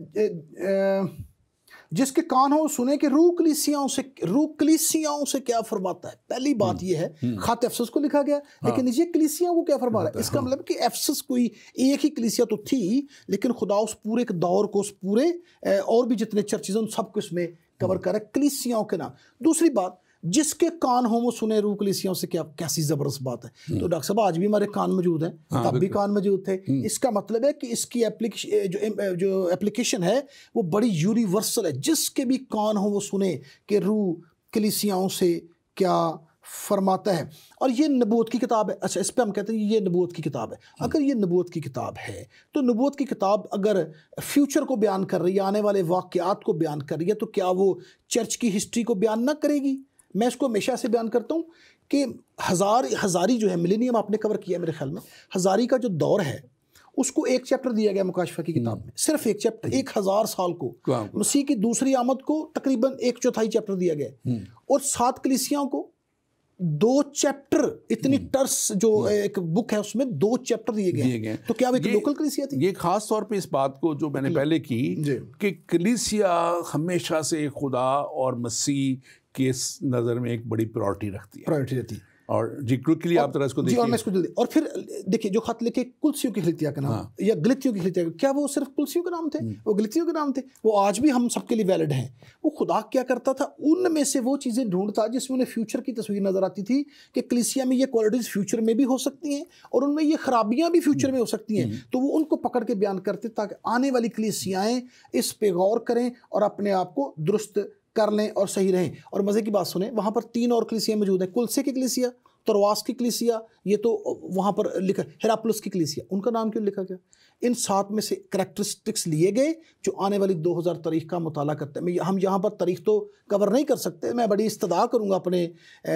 जिसके कान हो सुने कि रूह कलीसियाओं से क्या फरमाता है। पहली बात ये है, ख़त एफसुस को लिखा गया, लेकिन नीचे कलीसियाओं को क्या फरमा रहा है। इसका मतलब कि एफसुस कोई एक ही कलीसिया तो थी, लेकिन खुदा उस पूरे एक दौर को, उस पूरे और भी जितने चर्चेज उन सबको इसमें कवर कर रहा है, कलीसियाओं के नाम। दूसरी बात, जिसके कान हो वो सुने रूह कलीसियाओं से क्या, कैसी ज़बरदस्त बात है। तो डॉक्टर साहब आज भी हमारे कान मौजूद हैं, तब भी कान मौजूद थे। इसका मतलब है कि इसकी जो एप्लीकेशन है वो बड़ी यूनिवर्सल है। जिसके भी कान हो वो सुने कि रूह कलीसियाओं से क्या फरमाता है। और ये नबूवत की किताब है। अच्छा, इस पे हम कहते हैं ये नबूवत की किताब है। अगर ये नबूवत की किताब है तो नबूवत की किताब अगर फ्यूचर को बयान कर रही है, आने वाले वाक़यात को बयान कर रही है, तो क्या वो चर्च की हिस्ट्री को बयान ना करेगी। मैं इसको हमेशा से बयान करता हूँ कि हज़ारी जो है, मिलेनियम आपने कवर किया मेरे ख्याल में, हज़ारी का जो दौर है उसको एक चैप्टर दिया गया मुकाशफा की किताब में, सिर्फ एक चैप्टर, 1000 साल को, मसीह की दूसरी आमद को तकरीबन 1/4 चैप्टर दिया गया, और 7 कलीसियाओं को 2 चैप्टर, इतनी टर्स जो एक बुक है उसमें 2 चैप्टर दिए गए। तो क्या वो एक लोकल कलीसिया थी? ये खास तौर पे इस बात को जो मैंने पहले की कि कलीसिया हमेशा से खुदा और मसीह के नज़र में एक बड़ी प्रायोरिटी रहती है। और जी क्विकली आप तरह इसको देखिए। और मैं इसको जल्दी, और फिर देखिए जो खत लिखे कुलसियों की खलीतिया का नाम, या गलतियों की खलीतिया, क्या वो सिर्फ कुलसियों के नाम थे? वो गलतियों के नाम थे। वो आज भी हम सबके लिए वैलिड हैं। वो खुदा क्या करता था, उनमें से वो चीज़ें ढूंढता जिसमें उन्हें फ्यूचर की तस्वीर नज़र आती थी कि कलीसिया में ये क्वालिटीज़ फ्यूचर में भी हो सकती हैं और उनमें ये खराबियाँ भी फ्यूचर में हो सकती हैं। तो वो उनको पकड़ के बयान करते ताकि आने वाली कलीसियाएँ इस पे गौर करें और अपने आप को दुरुस्त कर लें और सही रहें। और मज़े की बात सुने, वहाँ पर 3 और कलीसिया मौजूद हैं। कुलसे की कलीसिया, तरवास की कलीसिया, ये तो वहाँ पर लिखा, हेरापुलस की कलीसिया, उनका नाम क्यों लिखा गया? इन 7 में से करैक्टरिस्टिक्स लिए गए जो आने वाली 2000 तारीख का मुताला करते हैं। हम यहाँ पर तारीख तो कवर नहीं कर सकते। मैं बड़ी इस्तदा करूँगा अपने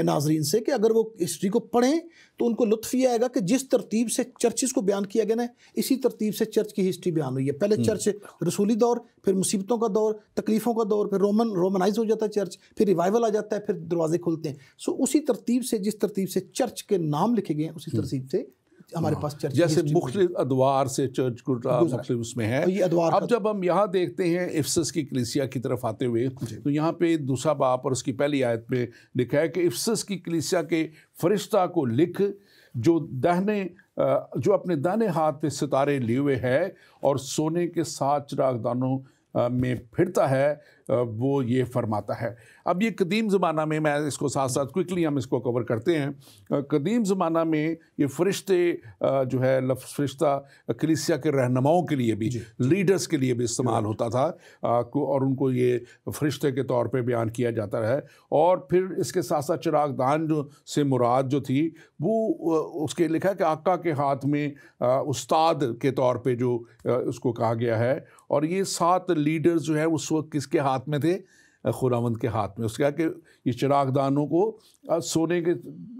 नाजरीन से कि अगर वो हिस्ट्री को पढ़ें तो उनको लुत्फ़ ये आएगा कि जिस तरतीब से चर्चिज़ को बयान किया गया ना, इसी तरतीब से चर्च की हिस्ट्री बयान हुई है। पहले चर्च रसूली दौर, फिर मुसीबतों का दौर, तकलीफ़ों का दौर, फिर रोमनाइज हो जाता है चर्च, फिर रिवाइवल आ जाता है, फिर दरवाजे खुलते हैं। सो उसी तरतीब से, जिस तरतीब से चर्च के नाम लिखे गए हैं, उसी तरतीब से हमारे पास चर्च, जैसे मुख्तलिफ अदवार से चर्च मुख्तलिफ उसमें है। अब जब हम यहाँ देखते हैं इफसस की कलीसिया की तरफ आते हुए, तो यहाँ पे दूसरा बाप और उसकी पहली आयत में लिखा है कि इफसस की कलीसिया के फरिश्ता को लिख जो अपने दाहिने हाथ में सितारे लिए हुए है और सोने के 7 चिरागदानों में फिरता है, वो ये फरमाता है। अब ये कदीम ज़माना में, मैं इसको साथ साथ क्विकली हम इसको कवर करते हैं। कदीम ज़माना में ये फरिश्ते जो है, लफ्ज़ फरिश्ता कलीसिया के रहनुमाओं के लिए भी, लीडर्स के लिए भी इस्तेमाल होता था, और उनको ये फरिश्ते के तौर पे बयान किया जाता है। और फिर इसके साथ साथ चिरागदान जो से मुराद जो थी वो उसके लिखा है कि आका के हाथ में उस्ताद के तौर पे जो उसको कहा गया है। और ये 7 लीडर्स जो है उस वक्त किसके हाथ में थे? खुदावंद के हाथ में। उसके कहा कि ये चिरागदानों को सोने के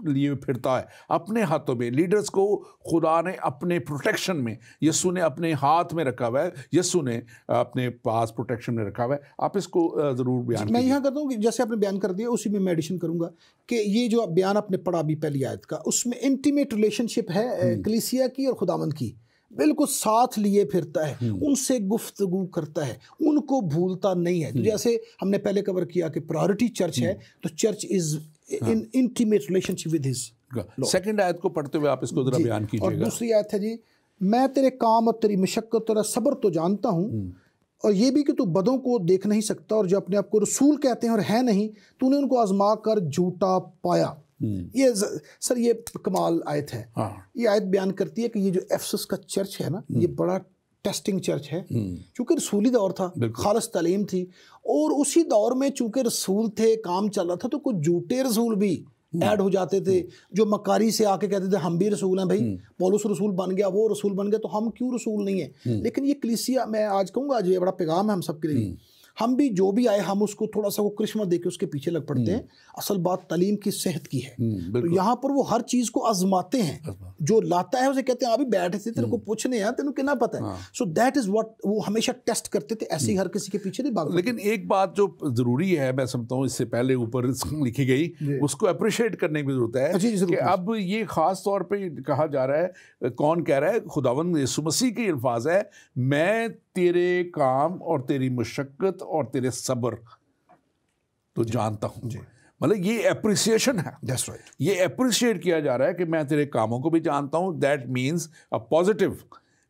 लिए फिरता है अपने हाथों में। लीडर्स को खुदा ने अपने प्रोटेक्शन में, यीशु ने अपने हाथ में रखा हुआ है, यीशु ने अपने पास प्रोटेक्शन में रखा हुआ है। आप इसको ज़रूर बयान मैं यहाँ करता हूँ कि जैसे आपने बयान कर दिया उसी में मैं एडिशन करूँगा कि ये जो बयान आपने पढ़ा अभी पहली आयत का, उसमें इंटीमेट रिलेशनशिप है कलीसिया की और खुदावंद की, बिल्कुल साथ लिए फिरता है, उनसे गुफ्तगू करता है, उनको भूलता नहीं है। तो जैसे हमने पहले कवर किया कि प्रायोरिटी चर्च है, तो church is in intimate relationship with his. Second आयत को पढ़ते हुए आप इसको जरा बयान कीजिएगा। और दूसरी आयत है जी, मैं तेरे काम और तेरी मशक्कत, तेरा सब्र तो जानता हूँ, और ये भी कि तू बदों को देख नहीं सकता, और जो अपने आप को रसूल कहते हैं और है नहीं, तूने उनको आजमा कर झूठा पाया। ये सर ये कमाल आयत है। ये आयत बयान करती है कि ये जो एफसस का चर्च है ना, ये बड़ा टेस्टिंग चर्च है, चूंकि रसूली दौर था, खालिस तालीम थी, और उसी दौर में चूंकि रसूल थे, काम चल रहा था, तो कुछ झूठे रसूल भी ऐड हो जाते थे, जो मकारी से आके कहते थे हम भी रसूल हैं भाई, पौलुस रसूल बन गया, वो रसूल बन गया, तो हम क्यों रसूल नहीं है। लेकिन ये कलीसिया, मैं आज कहूँगा आज ये बड़ा पैगाम है हम सबके लिए, हम भी जो भी आए हम उसको थोड़ा सा वो करिश्मा देके उसके पीछे लग पड़ते हैं। असल बात तालीम की सेहत की है। तो यहाँ पर वो हर चीज़ को आजमाते हैं, जो लाता है उसे कहते हैं अभी बैठे थे तेरे को पूछने हैं, तेरे को कितना पता है। सो दैट इज व्हाट वो हमेशा टेस्ट करते थे, ऐसे ही हर किसी के पीछे नहीं भागते। लेकिन एक बात जो ज़रूरी है, मैं समझता हूँ इससे पहले ऊपर लिखी गई, उसको अप्रिशिएट करने की जरूरत है कि अब ये ख़ास तौर पर कहा जा रहा है, कौन कह रहा है, खुदावंद यीशु मसीह के अल्फाज है, मैं तेरे काम और तेरी मशक्कत और तेरे सब्र तो जानता हूँ। मतलब ये एप्रिसिएशन है। That's right. ये एप्रिशिएट किया जा रहा है कि मैं तेरे कामों को भी जानता हूँ। दैट मीन्स अ पॉजिटिव,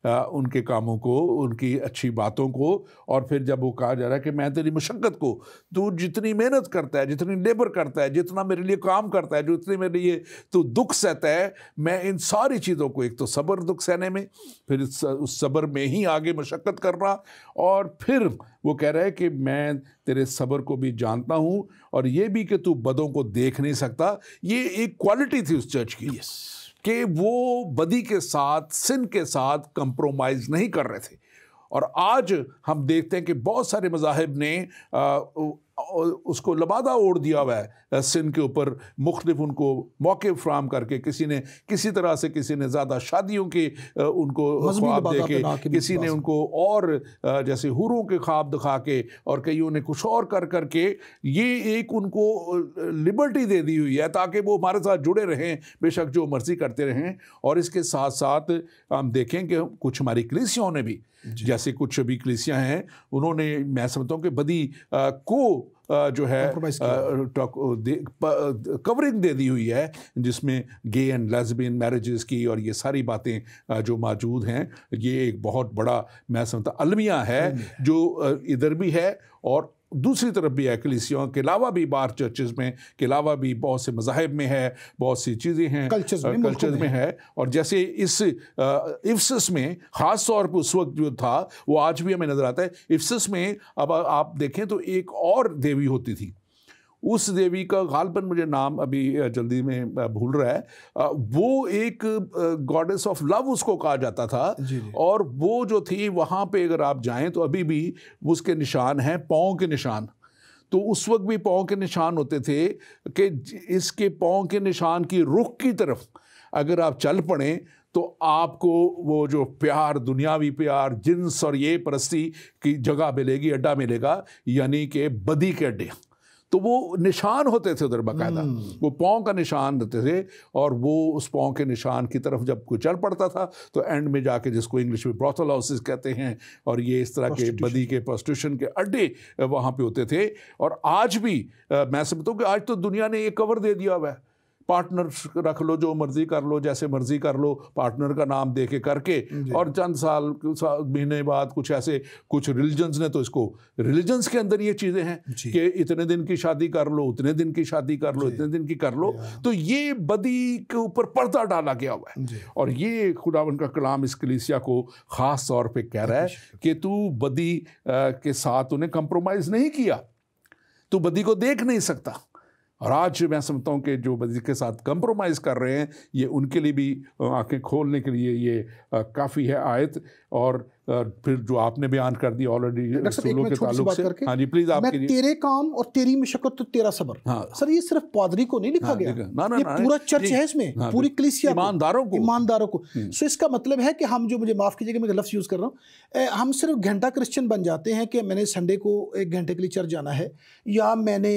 उनके कामों को, उनकी अच्छी बातों को। और फिर जब वो कहा जा रहा है कि मैं तेरी मशक्कत को, तू जितनी मेहनत करता है, जितनी लेबर करता है, जितना मेरे लिए काम करता है, जितने मेरे लिए तू दुख सहता है, मैं इन सारी चीज़ों को, एक तो सब्र दुख सहने में, फिर उस सब्र में ही आगे मशक्कत करना, और फिर वो कह रहा है कि मैं तेरे सब्र को भी जानता हूँ, और ये भी कि तू बदों को देख नहीं सकता। ये एक क्वालिटी थी उस चर्च की कि वो बदी के साथ, सिन के साथ कंप्रोमाइज़ नहीं कर रहे थे। और आज हम देखते हैं कि बहुत सारे मज़ाहिब ने उसको लबादा ओढ़ दिया हुआ है सिन के ऊपर, मुख्तलिफ उनको मौके फ्राहम करके, किसी ने किसी तरह से, किसी ने ज़्यादा शादियों के उनको ख्वाब दे के, किसी ने उनको और जैसे हुरों के ख्वाब दिखा के, और कईयों ने कुछ और कर करके ये एक उनको लिबर्टी दे दी हुई है ताकि वो हमारे साथ जुड़े रहें, बेशक जो मर्जी करते रहें। और इसके साथ साथ हम देखें कि कुछ हमारी कलीसियाओं ने भी, जैसे कुछ अभी कलीसियाँ हैं, उन्होंने, मैं समझता हूँ कि बदी को जो है कवरिंग दे दी हुई है, जिसमें गे एंड लेस्बियन मैरिजेस की और ये सारी बातें जो मौजूद हैं। ये एक बहुत बड़ा, मैं समझता, अलमिया है जो इधर भी है और दूसरी तरफ भी है। कलीसियाओं के अलावा भी, बाहर चर्चेज़ में के अलावा भी बहुत से मज़ाहिब में है, बहुत सी चीज़ें हैं, कल्चर्स में है। और जैसे इस इफसस में ख़ास तौर पर उस वक्त जो था, वो आज भी हमें नज़र आता है। इफसस में अब आप देखें तो एक और देवी होती थी, उस देवी का गालबन मुझे नाम अभी जल्दी में भूल रहा है, वो एक गॉडेस ऑफ लव उसको कहा जाता था। और वो जो थी, वहाँ पे अगर आप जाएं तो अभी भी उसके निशान हैं, पाँव के निशान। तो उस वक्त भी पाँव के निशान होते थे कि इसके पाँव के निशान की रुख की तरफ अगर आप चल पड़ें तो आपको वो जो प्यार, दुनियावी प्यार, जिन्स और ये परस्ती की जगह मिलेगी, अड्डा मिलेगा, यानी कि बदी के अड्डे। तो वो निशान होते थे उधर बाकायदा, वो पाँव का निशान होते थे। और वो उस पाँव के निशान की तरफ जब कोई चल पड़ता था तो एंड में जाके, जिसको इंग्लिश में ब्रॉथल हाउसेस कहते हैं, और ये इस तरह के बदी के प्रोस्टिट्यूशन के अड्डे वहाँ पे होते थे। और आज भी मैं समझता हूँ कि आज तो दुनिया ने ये कवर दे दिया हुआ है, पार्टनर रख लो, जो मर्जी कर लो, जैसे मर्जी कर लो, पार्टनर का नाम दे के करके। और चंद साल महीने बाद कुछ रिलीजन्स ने तो इसको, रिलीजन्स के अंदर ये चीज़ें हैं कि इतने दिन की शादी कर लो, उतने दिन की शादी कर लो, इतने दिन की कर लो। तो ये बदी के ऊपर पर्दा डाला गया हुआ है। और ये खुदावंद का कलाम इस कलीसिया को ख़ास तौर पे कह रहा है कि तू बदी के साथ उन्हें कंप्रोमाइज़ नहीं किया, तू बदी को देख नहीं सकता। और आज मैं समझता हूँ कि जो बदी के साथ कंप्रोमाइज़ कर रहे हैं, ये उनके लिए भी आंखें खोलने के लिए ये काफ़ी है आयत। और फिर जो आपने बयान कर दिया ऑलरेडी रसूलों के ताल्लुक से। हाँ जी प्लीज आप मैं तेरे काम और तेरी मशक्कत तो तेरा सब्र। हाँ सर ये सिर्फ पादरी को नहीं लिखा गया, ये पूरा चर्च है इसमें, पूरी कलीसिया ईमानदारों को। सो इसका मतलब है कि हम जो, मुझे माफ कीजिएगा मैं लफ्ज़ यूज़ कर रहा हूँ, हम सिर्फ घंटा क्रिश्चियन बन जाते हैं कि मैंने संडे को 1 घंटे के लिए चर्च जाना है या मैंने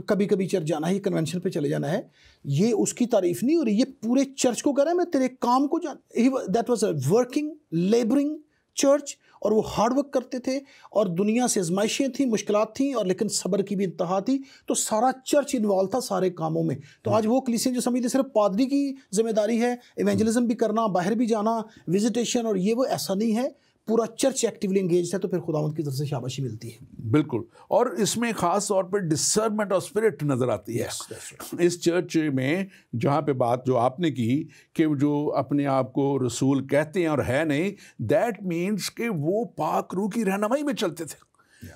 कभी कभी चर्च जाना है, कन्वेंशन पे चले जाना है, ये उसकी तारीफ नहीं हो रही, ये पूरे चर्च को कर रहा है मैं तेरे काम को जान। That was a working labouring church, और वो हार्ड वर्क करते थे और दुनिया से आजमाइशें थी, मुश्किलात थी, और लेकिन सब्र की भी इंतहा थी। तो सारा चर्च इन्वॉल्व था सारे कामों में। तो आज वो कलीसिया जो समझते सिर्फ पादरी की जिम्मेदारी है इवेंजलिज्म भी करना, बाहर भी जाना, विजिटेशन और ये वो, ऐसा नहीं है, पूरा चर्च एक्टिवली एंगेज है, तो फिर खुदावंद की तरफ से शाबाशी मिलती है। बिल्कुल, और इसमें ख़ास तौर पर डिसर्नमेंट ऑफ स्पिरिट नज़र आती है। इस चर्च में जहाँ पे बात जो आपने की कि जो अपने आप को रसूल कहते हैं और है नहीं, दैट मीन्स कि वो पाक रूह की रहनुमाई में चलते थे।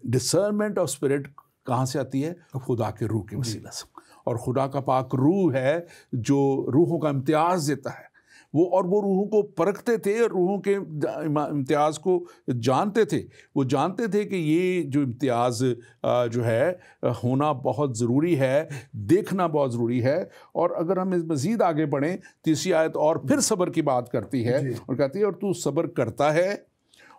डिसर्नमेंट ऑफ स्पिरिट कहाँ से आती है? खुदा के रूह के वसीले से, और खुदा का पाक रूह है जो रूहों का इम्तियाज़ देता है। वो रूहों को परखते थे, रूहों के इम्तियाज़ को जानते थे। वो जानते थे कि ये जो इम्तियाज़ जो है होना बहुत ज़रूरी है, देखना बहुत ज़रूरी है। और अगर हम इस मज़ीद आगे बढ़ें, तीसरी आयत और फिर सब्र की बात करती है और कहती है और तू सब्र करता है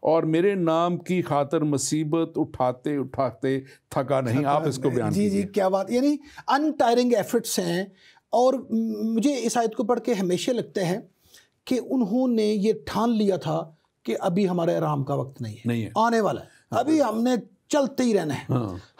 और मेरे नाम की खातिर मुसीबत उठाते उठाते थका नहीं। आप इसको बयान जी जी, क्या बात, यानी अनटायरिंग एफर्ट्स हैं। और मुझे इस आयत को पढ़ के हमेशा लगता है कि उन्होंने ये ठान लिया था कि अभी हमारे आराम का वक्त नहीं है, आने वाला है। अभी हमने चलते ही रहना है,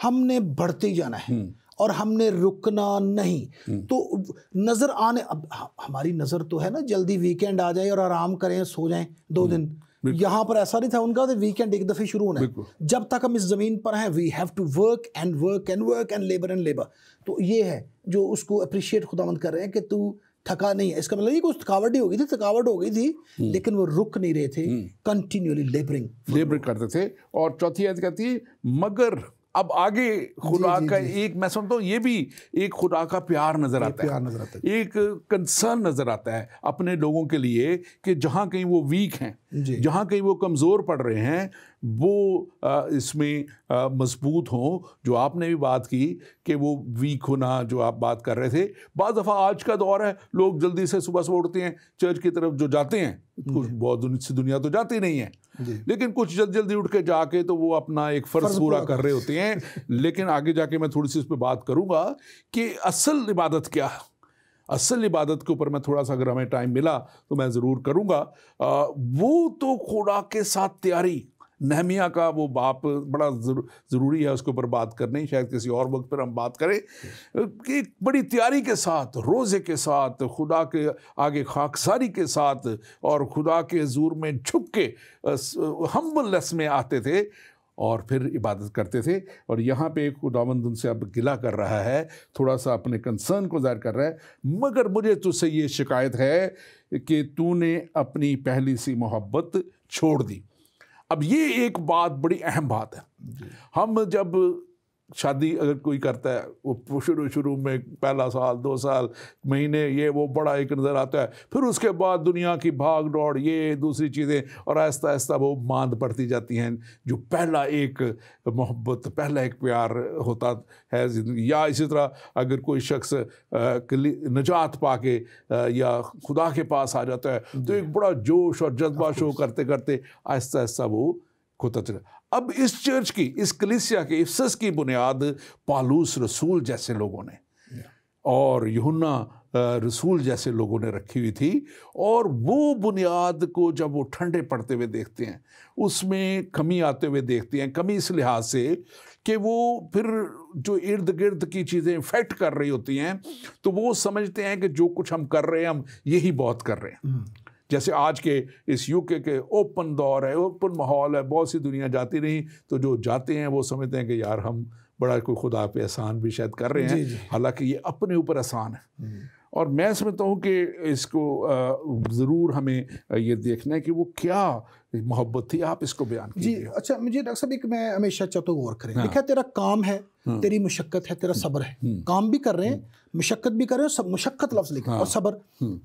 हमने बढ़ते ही जाना है और हमने रुकना नहीं। तो नज़र आने, अब हमारी नज़र तो है ना जल्दी वीकेंड आ जाए और आराम करें, सो जाएं 2 दिन। यहाँ पर ऐसा नहीं था उनका, तो वीकेंड एक दफ़े शुरू होना है। जब तक हम इस ज़मीन पर हैं, we have to work and work and work and labour. तो ये है जो उसको अप्रिशिएट खुदावंद कर रहे हैं कि तू थका नहीं है। इसका मतलब ये कुछ थकावट ही हो गई थी, लेकिन वो रुक नहीं रहे थे, कंटिन्यूअली लेबर करते थे। और चौथी आयत कहती है मगर अब आगे खुदा का एक, मैं समझता हूँ ये भी एक खुदा का प्यार नजर आता है, एक कंसर्न नजर आता है अपने लोगों के लिए कि जहाँ कहीं वो वीक हैं, जहाँ कहीं वो कमज़ोर पड़ रहे हैं, वो इसमें मजबूत हों। जो आपने भी बात की कि वो वीक होना जो आप बात कर रहे थे, बाज़ दफ़ा आज का दौर है, लोग जल्दी से सुबह उठते हैं, चर्च की तरफ जो जाते हैं, कुछ बहुत सी दुनिया तो जाती नहीं है, लेकिन कुछ जल्दी उठ के जाके तो वो अपना एक फ़र्ज़ पूरा कर रहे होते हैं। लेकिन आगे जाके मैं थोड़ी सी उस पर बात करूँगा कि असल इबादत क्या है। असल इबादत के ऊपर मैं थोड़ा सा, अगर हमें टाइम मिला तो मैं ज़रूर करूँगा। वो तो खुदा के साथ तैयारी, नहमिया का वो बाप बड़ा ज़रूरी है उसके ऊपर बात करनी, शायद किसी और वक्त पर हम बात करें, कि बड़ी तैयारी के साथ, रोज़े के साथ, खुदा के आगे खाकसारी के साथ और खुदा के हुज़ूर में झुक के हम्बलनेस में आते थे और फिर इबादत करते थे। और यहाँ पे खुदावंद उनसे अब गिला कर रहा है, थोड़ा सा अपने कंसर्न को ज़ाहिर कर रहा है, मगर मुझे तुझसे ये शिकायत है कि तूने अपनी पहली सी मोहब्बत छोड़ दी। अब ये एक बात, बड़ी अहम बात है। हम जब शादी अगर कोई करता है, वो शुरू में पहला साल 2 साल महीने ये वो बड़ा एक नज़र आता है, फिर उसके बाद दुनिया की भाग दौड़, ये दूसरी चीज़ें, और आहिस्ता आहिस्ता वो मांद पड़ती जाती हैं। जो पहला एक मोहब्बत, पहला एक प्यार होता है ज़िंदगी, या इसी तरह अगर कोई शख्स निजात पाके या खुदा के पास आ जाता है तो एक बड़ा जोश और जज्बा शो करते करते आहिस्ता आहिस्ता वो खोता चला। अब इस चर्च की, इस कलीसिया की, इफसस की बुनियाद पालूस रसूल जैसे लोगों ने और यूहन्ना रसूल जैसे लोगों ने रखी हुई थी। और वो बुनियाद को जब वो ठंडे पड़ते हुए देखते हैं, उसमें कमी आते हुए देखते हैं। कमी इस लिहाज से कि वो फिर जो इर्द गिर्द की चीज़ें इफेक्ट कर रही होती हैं, तो वो समझते हैं कि जो कुछ हम कर रहे हैं, हम यही बहुत कर रहे हैं। जैसे आज के इस यूके के ओपन दौर है, ओपन माहौल है, बहुत सी दुनिया जाती नहीं, तो जो जाते हैं वो समझते हैं कि यार हम बड़ा कोई खुदा पे एहसान भी शायद कर रहे हैं, हालांकि ये अपने ऊपर एहसान है। और मैं समझता हूँ कि इसको ज़रूर हमें ये देखना है कि वो क्या मोहब्बत थी। आप इसको बयान कीजिए। जी अच्छा, मुझे डॉक्टर साहब एक मैं हमेशा चाहता हूँ गौर करें। देखा, तेरा काम है, तेरी मुशक्क़त है, तेरा सब्र है। काम भी कर रहे हैं, मुशक्क़त भी कर रहे हैं, सब मुशक्क़त लफ्ज़ लिखा और सब्र,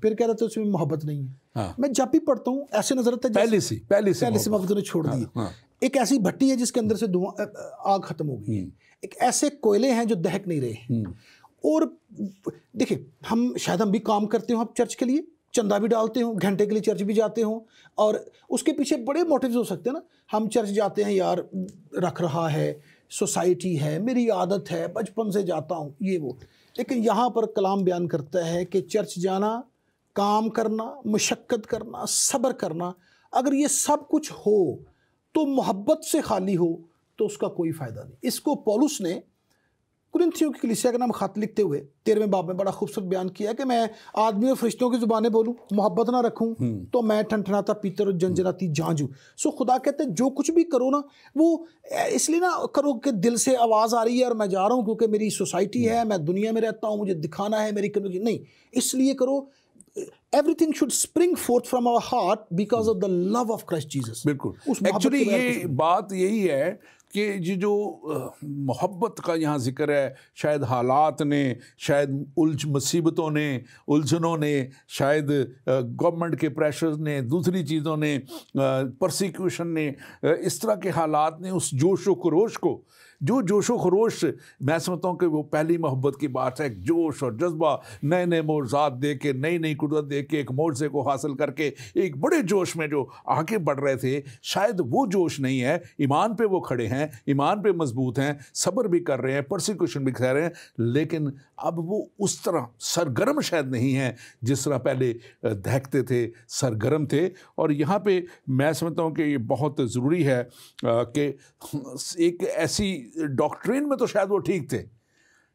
फिर कह रहे थे उसमें मोहब्बत नहीं है। मैं जब भी पढ़ता हूँ ऐसे नजर आता है पहले से मोहब्बत ने छोड़ दी। एक ऐसी भट्टी है जिसके अंदर से धुआं, आग खत्म हो गई है। एक ऐसे कोयले हैं जो दहक नहीं रहे। और देखिए, हम भी काम करते हो, हम चर्च के लिए चंदा भी डालते हो, घंटे के लिए चर्च भी जाते हो, और उसके पीछे बड़े मोटिव्स हो सकते हैं ना। हम चर्च जाते हैं, यार रख रहा है, सोसाइटी है, मेरी आदत है, बचपन से जाता हूँ, ये वो। लेकिन यहाँ पर कलाम बयान करता है कि चर्च जाना, काम करना, मुशक्क़त करना, सब्र करना, अगर ये सब कुछ हो तो मोहब्बत से खाली हो तो उसका कोई फ़ायदा नहीं। इसको पौलुस ने कुरिन्थियों की कलीसिया का नाम खत लिखते हुए 13वें बाब में बड़ा खूबसूरत बयान किया कि मैं आदमी और फरिश्तों की ज़ुबानें बोलूँ, मोहब्बत ना रखूँ तो मैं ठनठनाता पीतल और जनजनाती झांझू। सो खुदा कहते हैं जो कुछ भी करो ना, वो इसलिए ना करो कि दिल से आवाज़ आ रही है और मैं जा रहा हूँ क्योंकि मेरी सोसाइटी है, मैं दुनिया में रहता हूँ, मुझे दिखाना है मेरी कम्युनिटी, नहीं, इसलिए करो। Everything should spring forth from our heart because of the love of Christ Jesus. बिल्कुल, एक्चुअली ये बात यही है कि ये जो मोहब्बत का यहाँ जिक्र है, शायद हालात ने, शायद मुसीबतों ने, उलझनों ने, शायद गवर्नमेंट के प्रेशर्स ने, दूसरी चीज़ों ने, परसिक्यूशन ने, इस तरह के हालात ने उस जोश व खरोश को, जो जोशो खरोश, मैं समझता हूँ कि वो पहली मोहब्बत की बात है। जोश और जज्बा, नए नए मोर्जात दे के, नई नई कुदरत दे के, एक मोर्जे को हासिल करके एक बड़े जोश में जो आगे बढ़ रहे थे, शायद वो जोश नहीं है। ईमान पे वो खड़े हैं, ईमान पे मजबूत हैं, सब्र भी कर रहे हैं, परसिक्यूशन भी कर रहे हैं, लेकिन अब वो उस तरह सरगर्म शायद नहीं है जिस तरह पहले दहकते थे, सरगर्म थे। और यहाँ पे मैं समझता हूँ कि ये बहुत ज़रूरी है कि एक ऐसी डॉक्ट्रिन में तो शायद वो ठीक थे,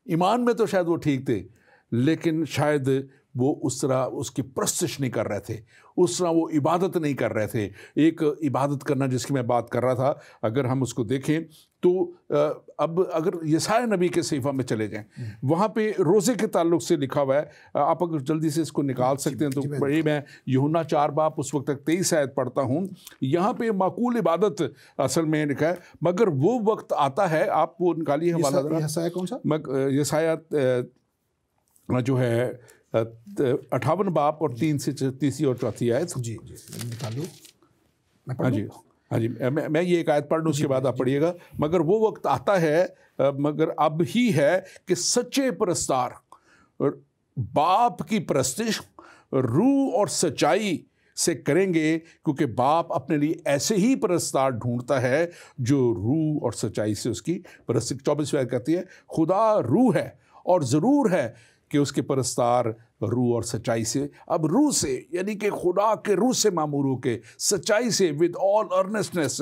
ईमान में तो शायद वो ठीक थे, लेकिन शायद वो उस तरह उसकी प्रस्तिश नहीं कर रहे थे, उस तरह वो इबादत नहीं कर रहे थे। एक इबादत करना जिसकी मैं बात कर रहा था, अगर हम उसको देखें तो अब अगर यसाया नबी के सहीफा में चले जाएं, वहाँ पे रोज़े के ताल्लुक से लिखा हुआ है। आप अगर जल्दी से इसको निकाल सकते हैं तो बड़ी, मैं यूहन्ना 4 बाब उस वक्त तक 23 आयत पढ़ता हूँ। यहाँ पे माकूल इबादत असल में लिखा है, मगर वो वक्त आता है, आप वो निकालिए हवाला। यसाया कौन सा? यसाया जो है 58 बाब और 3 से 3 और 4 आयत। जी निकालो, हाँ जी, हाँ जी, मैं ये एक आयत पढ़ लूँ, उसके बाद आप पढ़िएगा। मगर वो वक्त आता है, मगर अब ही है कि सच्चे परस्तार बाप की परस्तिश रूह और सच्चाई से करेंगे, क्योंकि बाप अपने लिए ऐसे ही परस्तार ढूंढता है जो रूह और सच्चाई से उसकी परस्तिश। 24 आयत कहती है, खुदा रूह है और ज़रूर है कि उसके परस्तार रूह और सच्चाई से। अब रूह से यानी कि खुदा के रूह से मामूर हो के, सच्चाई से विद ऑल अर्नेस्टनेस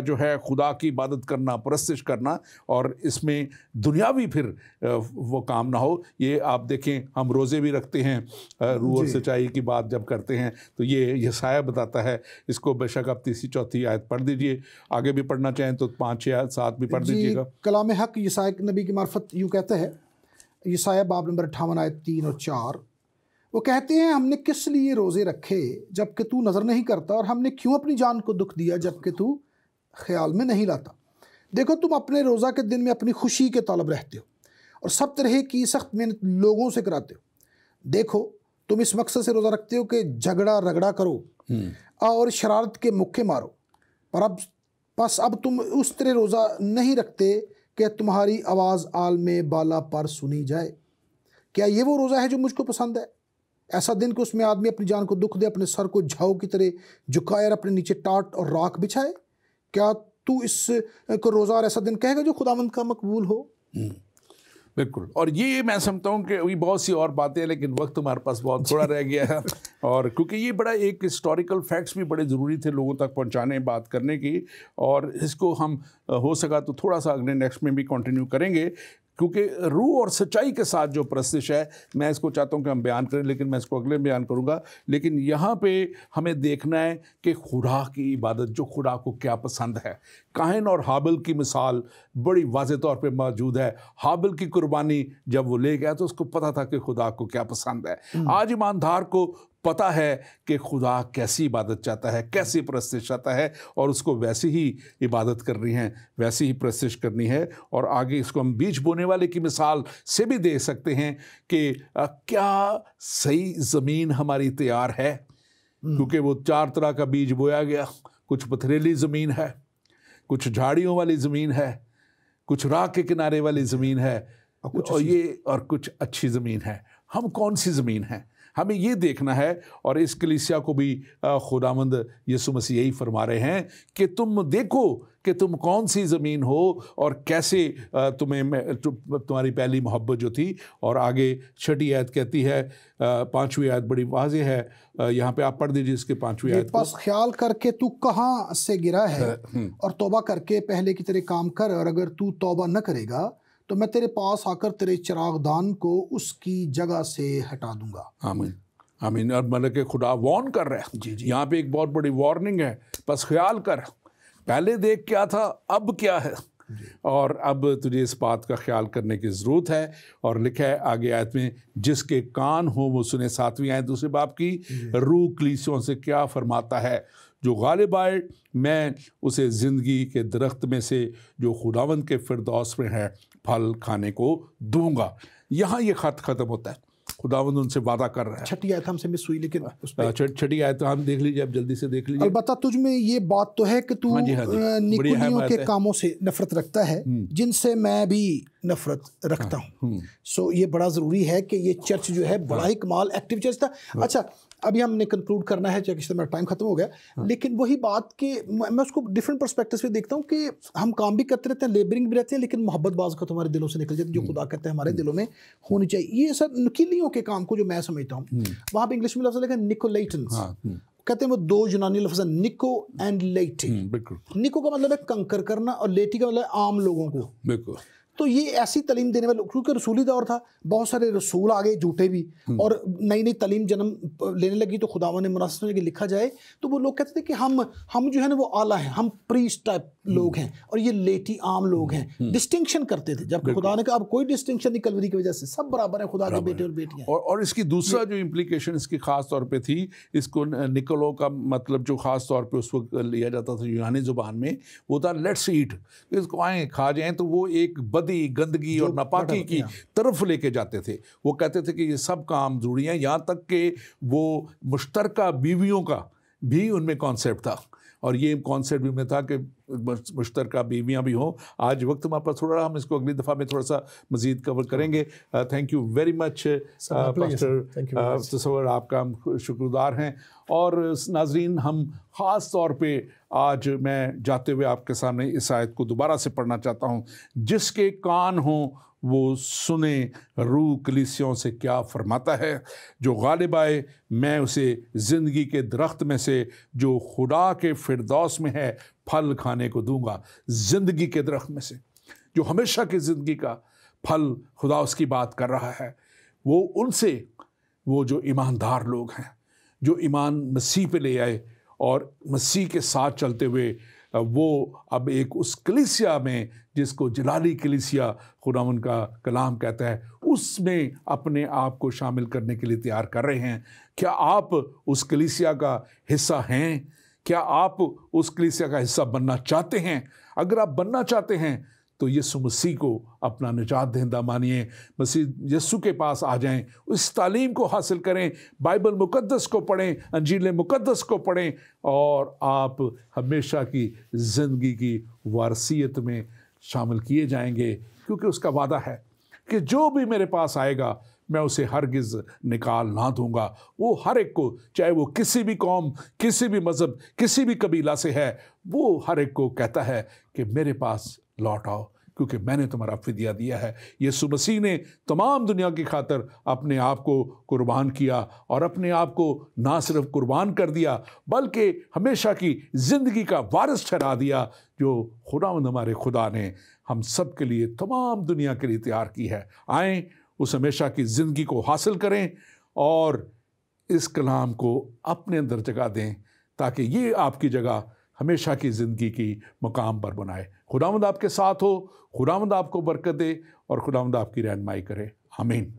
जो है खुदा की इबादत करना, परस्तिश करना, और इसमें दुनियावी फिर वो काम ना हो। ये आप देखें, हम रोज़े भी रखते हैं, रूह और सच्चाई की बात जब करते हैं तो ये यसाया बताता है। इसको बेशक आप 3-4 आयत पढ़ दीजिए, आगे भी पढ़ना चाहें तो 5-6 आयत 7 भी पढ़ दीजिएगा। कलाम हक यसाया नबी की मार्फत यूँ कहते हैं, यसाया बाब नंबर 58 आयत 3 और 4, वो कहते हैं, हमने किस लिए रोज़े रखे जबकि तू नज़र नहीं करता, और हमने क्यों अपनी जान को दुख दिया जबकि तू ख्याल में नहीं लाता। देखो, तुम अपने रोज़ा के दिन में अपनी खुशी के तलब रहते हो और सब तरह की सख्त मेहनत लोगों से कराते हो। देखो, तुम इस मकसद से रोज़ा रखते हो कि झगड़ा रगड़ा करो और शरारत के मुक्के मारो, पर अब तुम उस तरह रोज़ा नहीं रखते कि तुम्हारी आवाज़ आलमे बाला पर सुनी जाए। क्या ये वो रोज़ा है जो मुझको पसंद है? ऐसा दिन कि उसमें आदमी अपनी जान को दुख दे, अपने सर को झाऊ की तरह झुकाए और अपने नीचे टाट और राख बिछाए। क्या तू इस को रोज़ा और ऐसा दिन कहेगा जो खुदावंद का मकबूल हो? बिल्कुल। और ये मैं समझता हूँ कि अभी बहुत सी और बातें हैं, लेकिन वक्त हमारे पास बहुत थोड़ा रह गया है, और क्योंकि ये बड़ा एक हिस्टोरिकल फैक्ट्स भी बड़े ज़रूरी थे लोगों तक पहुँचाने, बात करने की, और इसको हम हो सका तो थोड़ा सा अगले नेक्स्ट में भी कंटिन्यू करेंगे। क्योंकि रूह और सच्चाई के साथ जो परस्तिश है, मैं इसको चाहता हूँ कि हम बयान करें, लेकिन मैं इसको अगले बयान करूँगा। लेकिन यहाँ पे हमें देखना है कि खुदा की इबादत, जो खुदा को क्या पसंद है। काहिन और हाबिल की मिसाल बड़ी वाज़े तौर पे मौजूद है। हाबिल की कुर्बानी जब वो ले गया तो उसको पता था कि खुदा को क्या पसंद है। आज ईमानदार को पता है कि खुदा कैसी इबादत चाहता है, कैसी परस्तिश चाहता है, और उसको वैसी ही इबादत करनी है, वैसी ही परस्तिश करनी है। और आगे इसको हम बीज बोने वाले की मिसाल से भी देख सकते हैं कि क्या सही ज़मीन हमारी तैयार है, क्योंकि वो 4 तरह का बीज बोया गया। कुछ पथरीली ज़मीन है, कुछ झाड़ियों वाली ज़मीन है, कुछ राह के किनारे वाली ज़मीन है, और कुछ अच्छी ज़मीन है। हम कौन सी ज़मीन है, हमें ये देखना है। और इस कलीसिया को भी खुदावंद यीशु मसीह यही फरमा रहे हैं कि तुम देखो कि तुम कौन सी ज़मीन हो और कैसे तुम्हारी पहली मोहब्बत जो थी। और आगे 6ठी आयत कहती है, 5वीं आयत बड़ी वाज़ेह है, यहाँ पे आप पढ़ दीजिए इसके 5वीं आयत को। बस ख्याल करके तू कहाँ से गिरा है और तौबा करके पहले की तरह काम कर, और अगर तू तौबा न करेगा तो मैं तेरे पास आकर तेरे चिरागदान को उसकी जगह से हटा दूंगा। आमीन, आमीन। और मतलब कि खुदा वार्न कर रहा है। जी जी, यहाँ पे एक बहुत बड़ी वार्निंग है। बस ख्याल कर, पहले देख क्या था, अब क्या है, और अब तुझे इस बात का ख्याल करने की ज़रूरत है। और लिखा है आगे आयत में, जिसके कान हो वो सुने। 7वीं आयत दूसरे बाब की, रूह कलीसियों से क्या फरमाता है। जो गालिब आए मैं उसे ज़िंदगी के दरख्त में से जो खुदावंद के फिरदौस में है फल खाने को दूंगा। यहाँ ये खत ख़त्म होता है। खुदावंद उनसे वादा कर रहा है। 6ठी आयत हमसे मिस हुई, लेकिन 6ठी आयत हम देख लीजिए, अब जल्दी से देख लीजिए। अलबत्ता तुझ में ये बात तो है कि तू निकुलियों के कामों से नफरत रखता है, जिनसे मैं भी नफरत रखता हूँ। सो ये बड़ा ज़रूरी है कि ये चर्च जो है बड़ा ही कमाल एक्टिव चर्च था। अच्छा, अभी हमने कंक्लूड करना है, क्योंकि मेरा टाइम खत्म हो गया। लेकिन वही बात कि मैं उसको डिफरेंट पर्सपेक्टिव से देखता हूँ कि हम काम भी करते रहते हैं, लेबरिंग भी रहते हैं, लेकिन मोहब्बत बाज़ का तुम्हारे दिलों से निकल जाती है, जो खुदा कहते हैं हमारे दिलों में होनी चाहिए। ये सर नुकीलियों के काम को जो मैं समझता हूँ, वहाँ पे इंग्लिश में लफ्ज़ लिखा है निकोलेटन्स। कहते हैं वो 2 यूनानी लफ्ज़ है, निको एंड लेटी। निको का मतलब है कंकर करना, और लेटी का मतलब है आम लोगों को। बिल्कुल। तो ये ऐसी तालीम देने वाले, क्योंकि रसूली दौर था, बहुत सारे रसूल आ गए झूठे भी, और नई नई तालीम जन्म लेने लगी। तो खुदावन ने मुनासिब समझ के लिखा जाए तो वो लोग कहते थे कि हम जो है ना वो आला हैं, हम प्रीस्ट टाइप लोग हैं, और ये लेटी आम लोग हैं। डिस्टिंक्शन करते थे, जबकि खुदा ने कहा अब कोई डिस्टिंक्शन नहीं, कलवरी की वजह से सब बराबर है, खुदा के बेटे और बेटियां। और इसकी दूसरा जो इम्प्लीकेशन इसकी खास तौर पे थी, इसको निकोलो का मतलब जो खास तौर पे उस वक्त लिया जाता था यूनानी जुबान में, वो था लेट्स ईट, इसको आए खा जाएं। तो वो एक गंदगी और नापाकी की तरफ लेके जाते थे। वो कहते थे कि ये सब काम जरूरी हैं, यहाँ तक कि वो मुश्तरका बीवियों का भी उनमें कॉन्सेप्ट था। और ये कॉन्सेप्ट भी में था कि मुश्तरका बीवियाँ भी हों। आज वक्त हमारे पास थोड़ा, हम इसको अगली दफ़ा में थोड़ा सा मज़ीद कवर करेंगे। Thank you very much pastor Tasawwur, आपका हम शुक्रगुजार हैं। और नाजरीन, हम ख़ास तौर पे आज मैं जाते हुए आपके सामने इस आयत को दोबारा से पढ़ना चाहता हूँ। जिसके कान हों वो सुने, रूह कलीसियों से क्या फरमाता है। जो गालिब आए मैं उसे ज़िंदगी के दरख्त में से जो खुदा के फिरदौस में है फल खाने को दूंगा। ज़िंदगी के दरख्त में से, जो हमेशा की ज़िंदगी का फल खुदा उसकी बात कर रहा है, वो उनसे, वो जो ईमानदार लोग हैं, जो ईमान मसीह पे ले आए और मसीह के साथ चलते हुए वो अब एक उस कलीसिया में, जिसको जलाली कलीसिया खुदावन का कलाम कहता है, उसमें अपने आप को शामिल करने के लिए तैयार कर रहे हैं। क्या आप उस कलीसिया का हिस्सा हैं? क्या आप उस कलीसिया का हिस्सा बनना चाहते हैं? अगर आप बनना चाहते हैं तो यीशु मसीह को अपना निजात दहिंदा मानिए, मसीह यीशु के पास आ जाएं, उस तालीम को हासिल करें, बाइबल मुकद्दस को पढ़ें, अंजील मुकद्दस को पढ़ें, और आप हमेशा की ज़िंदगी की वारसियत में शामिल किए जाएंगे। क्योंकि उसका वादा है कि जो भी मेरे पास आएगा मैं उसे हरगिज़ निकाल ना दूंगा। वो हर एक को, चाहे वो किसी भी कौम, किसी भी मज़हब, किसी भी कबीला से है, वो हर एक को कहता है कि मेरे पास लौट आओ, क्योंकि मैंने तुम्हारा फिदिया दिया है। यीशु मसीह ने तमाम दुनिया की खातर अपने आप को कुर्बान किया, और अपने आप को ना सिर्फ कुर्बान कर दिया बल्कि हमेशा की ज़िंदगी का वारिस ठहरा दिया, जो खुदावंद हमारे खुदा ने हम सब के लिए, तमाम दुनिया के लिए तैयार की है। आएँ, उस हमेशा की ज़िंदगी को हासिल करें और इस कलाम को अपने अंदर जगह दें, ताकि ये आपकी जगह हमेशा की ज़िंदगी की मकाम पर बनाए। खुदावंद आपके साथ हो, खुदावंद आपको बरकत दे और खुदावंद आपकी रहनुमाई करे। आमीन।